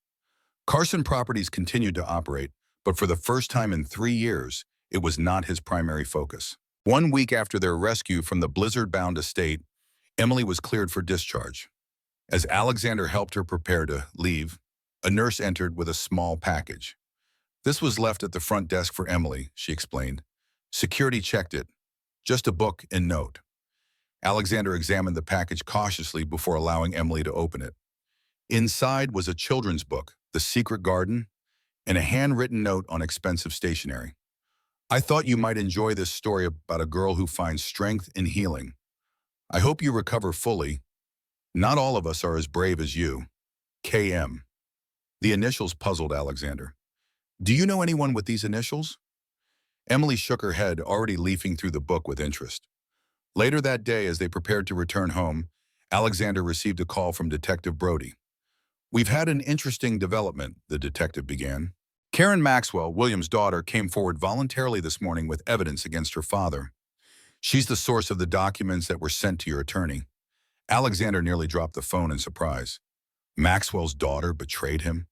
Carson Properties continued to operate, but for the first time in 3 years, it was not his primary focus. 1 week after their rescue from the blizzard-bound estate, Emily was cleared for discharge. As Alexander helped her prepare to leave, a nurse entered with a small package. This was left at the front desk for Emily, she explained. Security checked it. Just a book and note. Alexander examined the package cautiously before allowing Emily to open it. Inside was a children's book, The Secret Garden, and a handwritten note on expensive stationery. I thought you might enjoy this story about a girl who finds strength in healing. I hope you recover fully. Not all of us are as brave as you. KM. The initials puzzled Alexander. Do you know anyone with these initials? Emily shook her head, already leafing through the book with interest. Later that day, as they prepared to return home, Alexander received a call from Detective Brody. We've had an interesting development, the detective began. Karen Maxwell, William's daughter, came forward voluntarily this morning with evidence against her father. She's the source of the documents that were sent to your attorney. Alexander nearly dropped the phone in surprise. Maxwell's daughter betrayed him?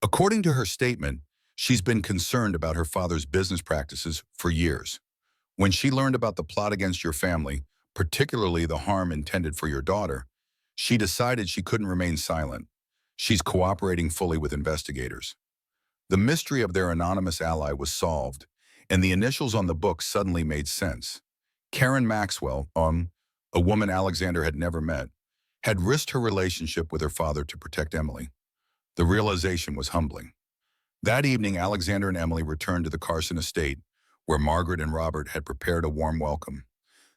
According to her statement, she's been concerned about her father's business practices for years. When she learned about the plot against your family, particularly the harm intended for your daughter, she decided she couldn't remain silent. She's cooperating fully with investigators. The mystery of their anonymous ally was solved, and the initials on the book suddenly made sense. Karen Maxwell, a woman Alexander had never met, had risked her relationship with her father to protect Emily. The realization was humbling. That evening, Alexander and Emily returned to the Carson estate, where Margaret and Robert had prepared a warm welcome.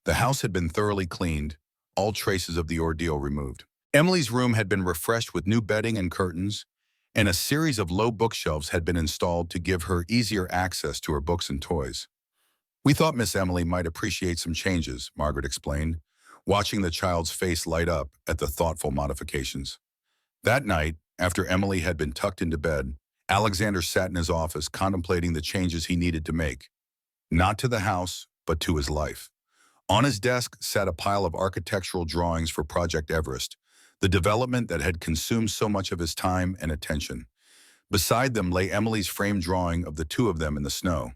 The house had been thoroughly cleaned, all traces of the ordeal removed. Emily's room had been refreshed with new bedding and curtains, and a series of low bookshelves had been installed to give her easier access to her books and toys. We thought Miss Emily might appreciate some changes, Margaret explained, watching the child's face light up at the thoughtful modifications. That night, after Emily had been tucked into bed, Alexander sat in his office contemplating the changes he needed to make. Not to the house, but to his life. On his desk sat a pile of architectural drawings for Project Everest, the development that had consumed so much of his time and attention. Beside them lay Emily's framed drawing of the two of them in the snow.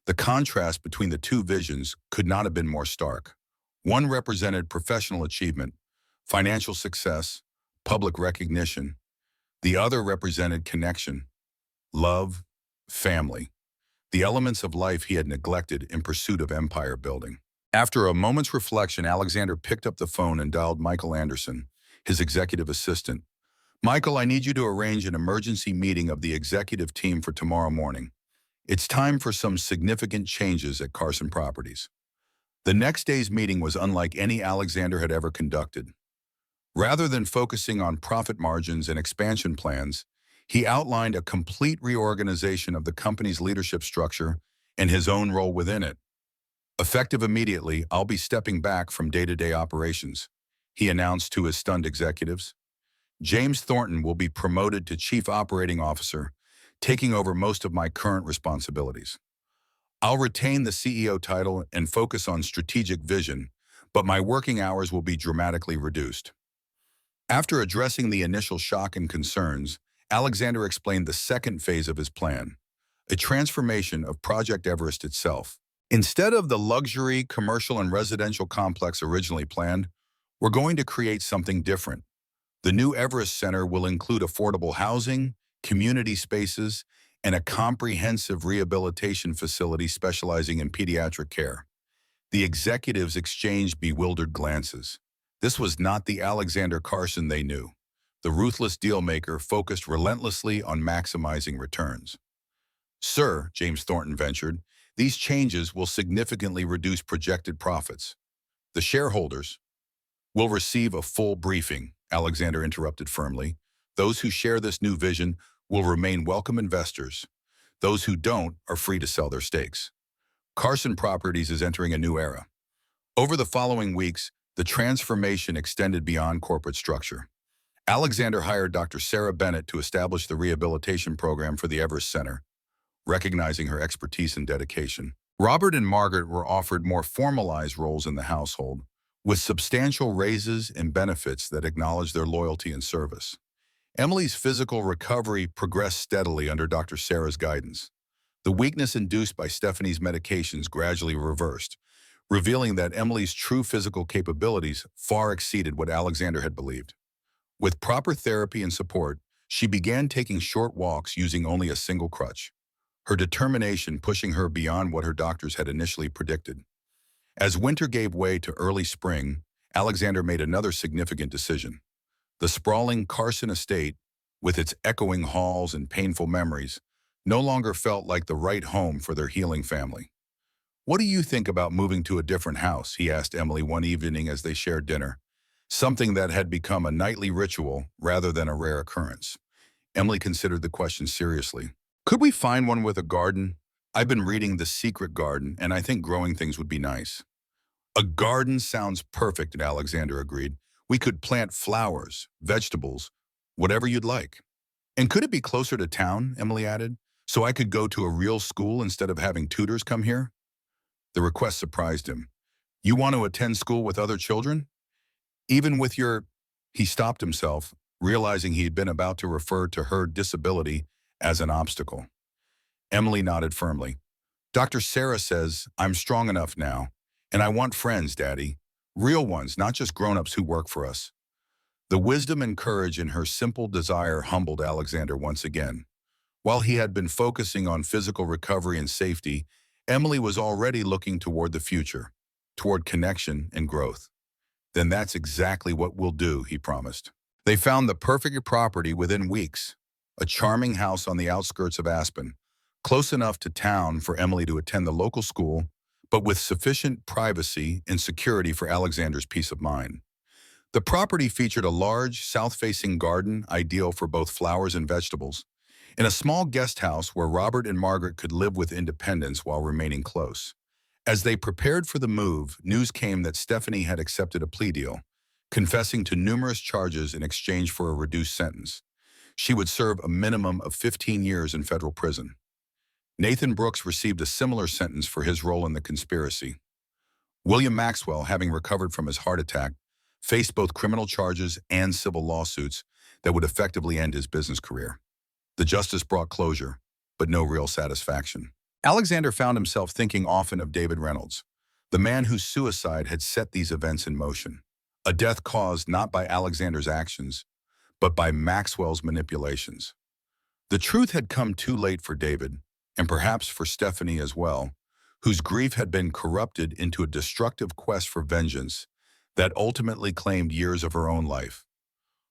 The contrast between the two visions could not have been more stark. One represented professional achievement, financial success, public recognition. The other represented connection, love, family, the elements of life he had neglected in pursuit of empire building. After a moment's reflection, Alexander picked up the phone and dialed Michael Anderson, his executive assistant. Michael, I need you to arrange an emergency meeting of the executive team for tomorrow morning. It's time for some significant changes at Carson Properties. The next day's meeting was unlike any Alexander had ever conducted. Rather than focusing on profit margins and expansion plans, he outlined a complete reorganization of the company's leadership structure and his own role within it. Effective immediately, I'll be stepping back from day-to-day operations, he announced to his stunned executives. James Thornton will be promoted to Chief Operating Officer, taking over most of my current responsibilities. I'll retain the CEO title and focus on strategic vision, but my working hours will be dramatically reduced. After addressing the initial shock and concerns, Alexander explained the second phase of his plan, a transformation of Project Everest itself. Instead of the luxury, commercial, and residential complex originally planned, we're going to create something different. The new Everest Center will include affordable housing, community spaces, and a comprehensive rehabilitation facility specializing in pediatric care. The executives exchanged bewildered glances. This was not the Alexander Carson they knew. The ruthless dealmaker focused relentlessly on maximizing returns. "Sir," James Thornton ventured, "these changes will significantly reduce projected profits. The shareholders will receive a full briefing," Alexander interrupted firmly. "Those who share this new vision will remain welcome investors. Those who don't are free to sell their stakes." Carson Properties is entering a new era. Over the following weeks, the transformation extended beyond corporate structure. Alexander hired Dr. Sarah Bennett to establish the rehabilitation program for the Everest Center, recognizing her expertise and dedication. Robert and Margaret were offered more formalized roles in the household, with substantial raises and benefits that acknowledged their loyalty and service. Emily's physical recovery progressed steadily under Dr. Sarah's guidance. The weakness induced by Stephanie's medications gradually reversed, revealing that Emily's true physical capabilities far exceeded what Alexander had believed. With proper therapy and support, she began taking short walks using only a single crutch, her determination pushing her beyond what her doctors had initially predicted. As winter gave way to early spring, Alexander made another significant decision. The sprawling Carson estate, with its echoing halls and painful memories, no longer felt like the right home for their healing family. "What do you think about moving to a different house?" he asked Emily one evening as they shared dinner, something that had become a nightly ritual rather than a rare occurrence. Emily considered the question seriously. "Could we find one with a garden? I've been reading The Secret Garden, and I think growing things would be nice." "A garden sounds perfect," Alexander agreed. "We could plant flowers, vegetables, whatever you'd like." "And could it be closer to town?" Emily added, "so I could go to a real school instead of having tutors come here?" The request surprised him. "You want to attend school with other children? Even with your—" He stopped himself, realizing he had been about to refer to her disability as an obstacle. Emily nodded firmly. "Dr. Sarah says I'm strong enough now, and I want friends, Daddy. Real ones, not just grown-ups who work for us." The wisdom and courage in her simple desire humbled Alexander once again. While he had been focusing on physical recovery and safety, Emily was already looking toward the future, toward connection and growth. "Then that's exactly what we'll do," he promised. They found the perfect property within weeks, a charming house on the outskirts of Aspen, close enough to town for Emily to attend the local school, but with sufficient privacy and security for Alexander's peace of mind. The property featured a large, south-facing garden ideal for both flowers and vegetables, and a small guest house where Robert and Margaret could live with independence while remaining close. As they prepared for the move, news came that Stephanie had accepted a plea deal, confessing to numerous charges in exchange for a reduced sentence. She would serve a minimum of 15 years in federal prison. Nathan Brooks received a similar sentence for his role in the conspiracy. William Maxwell, having recovered from his heart attack, faced both criminal charges and civil lawsuits that would effectively end his business career. The justice brought closure, but no real satisfaction. Alexander found himself thinking often of David Reynolds, the man whose suicide had set these events in motion. A death caused not by Alexander's actions, but by Maxwell's manipulations. The truth had come too late for David, and perhaps for Stephanie as well, whose grief had been corrupted into a destructive quest for vengeance that ultimately claimed years of her own life.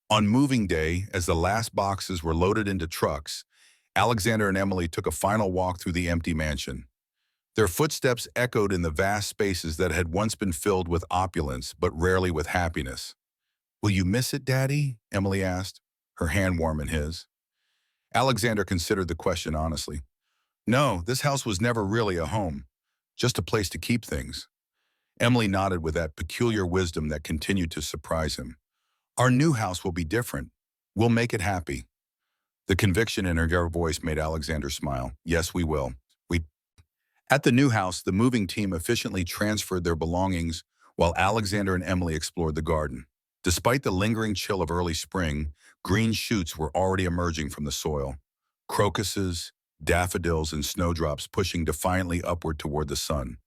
On moving day, as the last boxes were loaded into trucks, Alexander and Emily took a final walk through the empty mansion. Their footsteps echoed in the vast spaces that had once been filled with opulence, but rarely with happiness. "Will you miss it, Daddy?" Emily asked, her hand warm in his. Alexander considered the question honestly. "No, this house was never really a home, just a place to keep things." Emily nodded with that peculiar wisdom that continued to surprise him. "Our new house will be different. We'll make it happy." The conviction in her voice made Alexander smile. "Yes, we will." At the new house, the moving team efficiently transferred their belongings while Alexander and Emily explored the garden. Despite the lingering chill of early spring, green shoots were already emerging from the soil. Crocuses, daffodils, and snowdrops pushing defiantly upward toward the sun.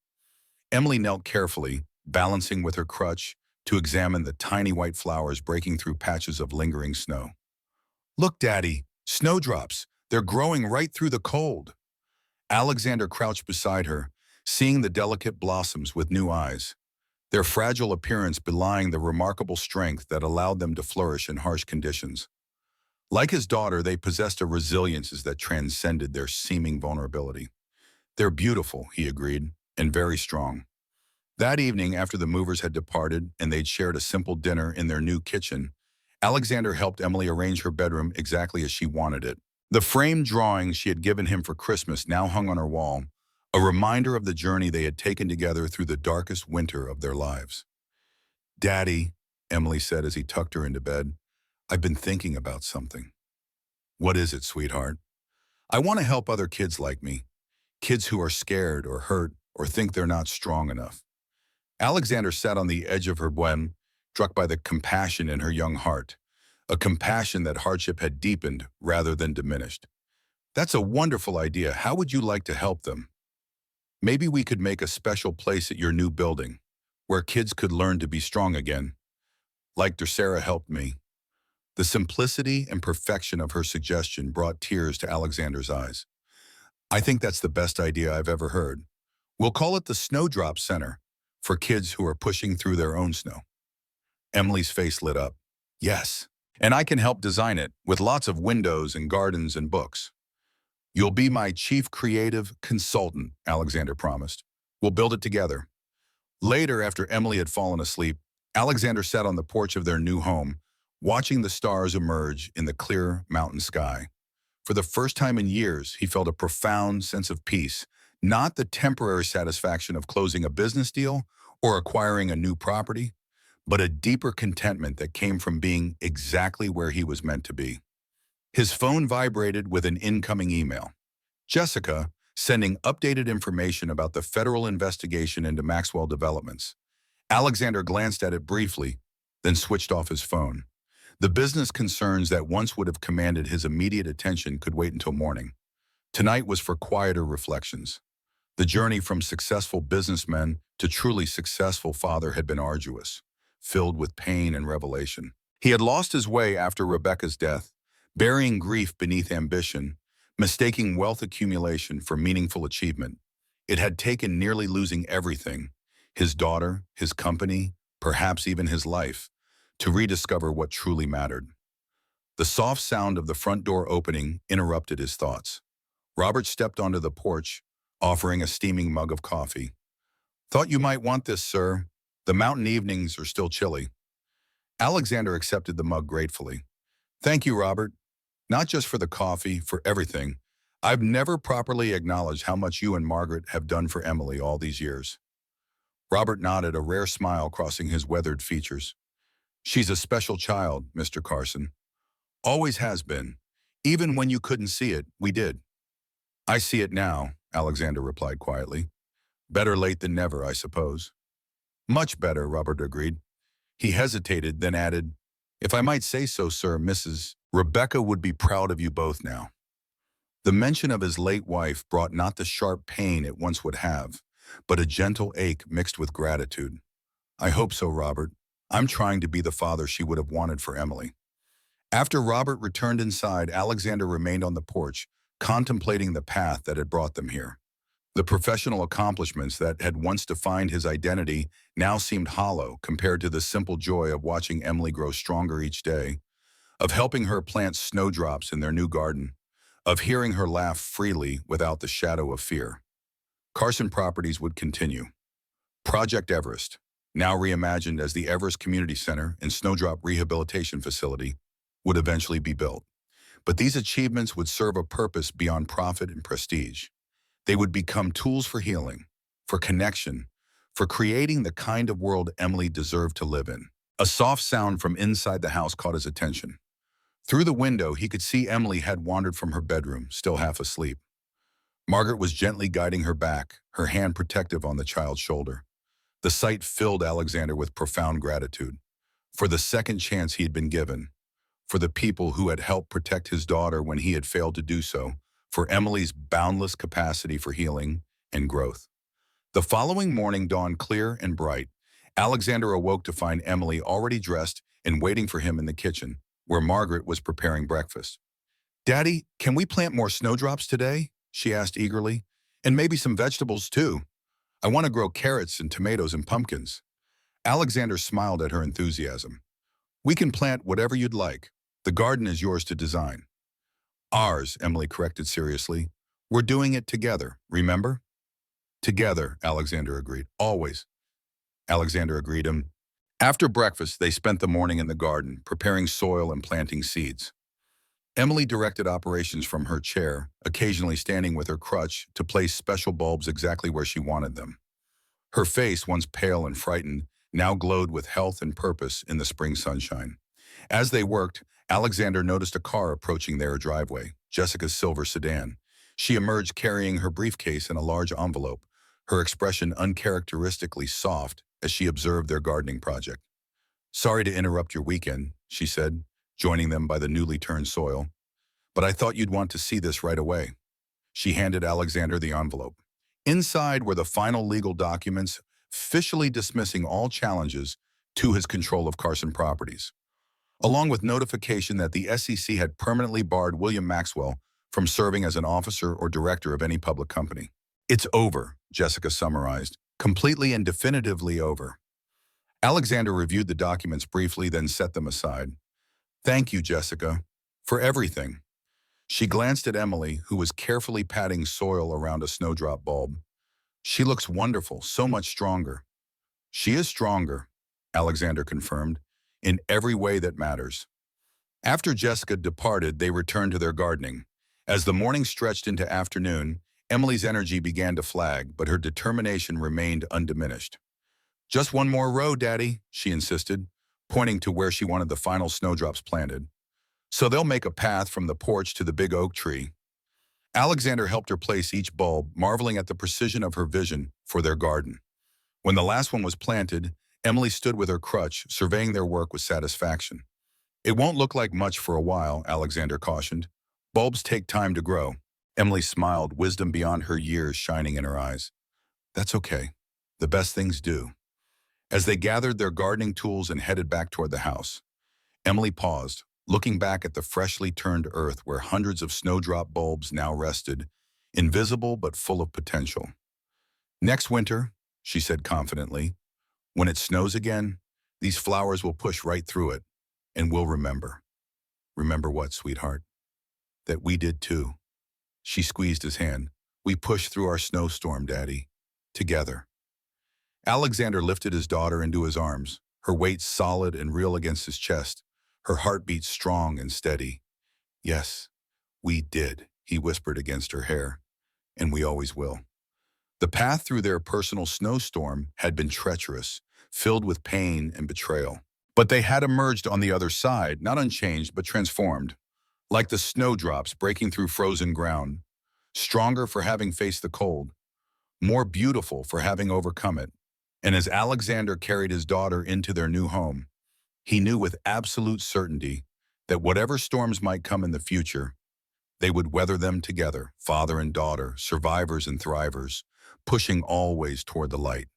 Emily knelt carefully, balancing with her crutch, to examine the tiny white flowers breaking through patches of lingering snow. "Look, Daddy, snowdrops! They're growing right through the cold. Alexander crouched beside her, seeing the delicate blossoms with new eyes, their fragile appearance belying the remarkable strength that allowed them to flourish in harsh conditions. Like his daughter, they possessed a resilience that transcended their seeming vulnerability. They're beautiful, he agreed, and very strong. That evening, after the movers had departed and they'd shared a simple dinner in their new kitchen, Alexander helped Emily arrange her bedroom exactly as she wanted it. The framed drawings she had given him for Christmas now hung on her wall, a reminder of the journey they had taken together through the darkest winter of their lives. "Daddy," Emily said as he tucked her into bed, "I've been thinking about something." "What is it, sweetheart?" "I want to help other kids like me, kids who are scared or hurt or think they're not strong enough." Alexander sat on the edge of her bed, struck by the compassion in her young heart, a compassion that hardship had deepened rather than diminished. "That's a wonderful idea. How would you like to help them? Maybe we could make a special place at your new building, where kids could learn to be strong again, like Sarah helped me." The simplicity and perfection of her suggestion brought tears to Alexander's eyes. "I think that's the best idea I've ever heard. We'll call it the Snowdrop Center, for kids who are pushing through their own snow." Emily's face lit up. "Yes, and I can help design it, with lots of windows and gardens and books." "You'll be my chief creative consultant," Alexander promised. "We'll build it together." Later, after Emily had fallen asleep, Alexander sat on the porch of their new home, watching the stars emerge in the clear mountain sky. For the first time in years, he felt a profound sense of peace, not the temporary satisfaction of closing a business deal or acquiring a new property, but a deeper contentment that came from being exactly where he was meant to be. His phone vibrated with an incoming email. Jessica, sending updated information about the federal investigation into Maxwell developments. Alexander glanced at it briefly, then switched off his phone. The business concerns that once would have commanded his immediate attention could wait until morning. Tonight was for quieter reflections. The journey from successful businessman to truly successful father had been arduous, filled with pain and revelation. He had lost his way after Rebecca's death, burying grief beneath ambition, mistaking wealth accumulation for meaningful achievement. It had taken nearly losing everything, his daughter, his company, perhaps even his life, to rediscover what truly mattered. The soft sound of the front door opening interrupted his thoughts. Robert stepped onto the porch, offering a steaming mug of coffee. "Thought you might want this, sir. The mountain evenings are still chilly." Alexander accepted the mug gratefully. "Thank you, Robert. Not just for the coffee, for everything. I've never properly acknowledged how much you and Margaret have done for Emily all these years." Robert nodded, a rare smile crossing his weathered features. "She's a special child, Mr. Carson. Always has been. Even when you couldn't see it, we did." "I see it now," Alexander replied quietly. "Better late than never, I suppose." "Much better," Robert agreed. He hesitated, then added, "If I might say so, sir, Mrs. Rebecca would be proud of you both now." The mention of his late wife brought not the sharp pain it once would have, but a gentle ache mixed with gratitude. "I hope so, Robert. I'm trying to be the father she would have wanted for Emily." After Robert returned inside, Alexander remained on the porch, contemplating the path that had brought them here. The professional accomplishments that had once defined his identity now seemed hollow compared to the simple joy of watching Emily grow stronger each day, of helping her plant snowdrops in their new garden, of hearing her laugh freely without the shadow of fear. Carson Properties would continue. Project Everest, now reimagined as the Everest Community Center and Snowdrop Rehabilitation Facility, would eventually be built. But these achievements would serve a purpose beyond profit and prestige. They would become tools for healing, for connection, for creating the kind of world Emily deserved to live in. A soft sound from inside the house caught his attention. Through the window, he could see Emily had wandered from her bedroom, still half asleep. Margaret was gently guiding her back, her hand protective on the child's shoulder. The sight filled Alexander with profound gratitude for the second chance he had been given, for the people who had helped protect his daughter when he had failed to do so, for Emily's boundless capacity for healing and growth. The following morning dawned clear and bright. Alexander awoke to find Emily already dressed and waiting for him in the kitchen, where Margaret was preparing breakfast. Daddy, can we plant more snowdrops today? She asked eagerly. And maybe some vegetables too. I want to grow carrots and tomatoes and pumpkins. Alexander smiled at her enthusiasm. We can plant whatever you'd like. The garden is yours to design. Ours, Emily corrected seriously. We're doing it together, remember? Together, Alexander agreed. Always. Alexander agreed him. After breakfast, they spent the morning in the garden, preparing soil and planting seeds. Emily directed operations from her chair, occasionally standing with her crutch to place special bulbs exactly where she wanted them. Her face, once pale and frightened, now glowed with health and purpose in the spring sunshine. As they worked, Alexander noticed a car approaching their driveway, Jessica's silver sedan. She emerged carrying her briefcase and a large envelope, her expression uncharacteristically soft as she observed their gardening project. Sorry to interrupt your weekend, she said, joining them by the newly turned soil. But I thought you'd want to see this right away. She handed Alexander the envelope. Inside were the final legal documents officially dismissing all challenges to his control of Carson properties, along with notification that the SEC had permanently barred William Maxwell from serving as an officer or director of any public company. It's over, Jessica summarized, completely and definitively over. Alexander reviewed the documents briefly, then set them aside. Thank you, Jessica, for everything. She glanced at Emily, who was carefully patting soil around a snowdrop bulb. She looks wonderful, so much stronger. She is stronger, Alexander confirmed, in every way that matters. After Jessica departed, they returned to their gardening. As the morning stretched into afternoon, Emily's energy began to flag, but her determination remained undiminished. Just one more row, Daddy, she insisted, pointing to where she wanted the final snowdrops planted. So they'll make a path from the porch to the big oak tree. Alexander helped her place each bulb, marveling at the precision of her vision for their garden. When the last one was planted, Emily stood with her crutch, surveying their work with satisfaction. It won't look like much for a while, Alexander cautioned. Bulbs take time to grow. Emily smiled, wisdom beyond her years shining in her eyes. That's okay. The best things do. As they gathered their gardening tools and headed back toward the house, Emily paused, looking back at the freshly turned earth where hundreds of snowdrop bulbs now rested, invisible but full of potential. Next winter, she said confidently, when it snows again, these flowers will push right through it, and we'll remember. Remember what, sweetheart? That we did too. She squeezed his hand. We pushed through our snowstorm, Daddy. Together. Alexander lifted his daughter into his arms, her weight solid and real against his chest, her heartbeat strong and steady. Yes, we did, he whispered against her hair, and we always will. The path through their personal snowstorm had been treacherous, filled with pain and betrayal. But they had emerged on the other side, not unchanged but transformed, like the snowdrops breaking through frozen ground, stronger for having faced the cold, more beautiful for having overcome it. And as Alexander carried his daughter into their new home, he knew with absolute certainty that whatever storms might come in the future, they would weather them together, father and daughter, survivors and thrivers, pushing always toward the light.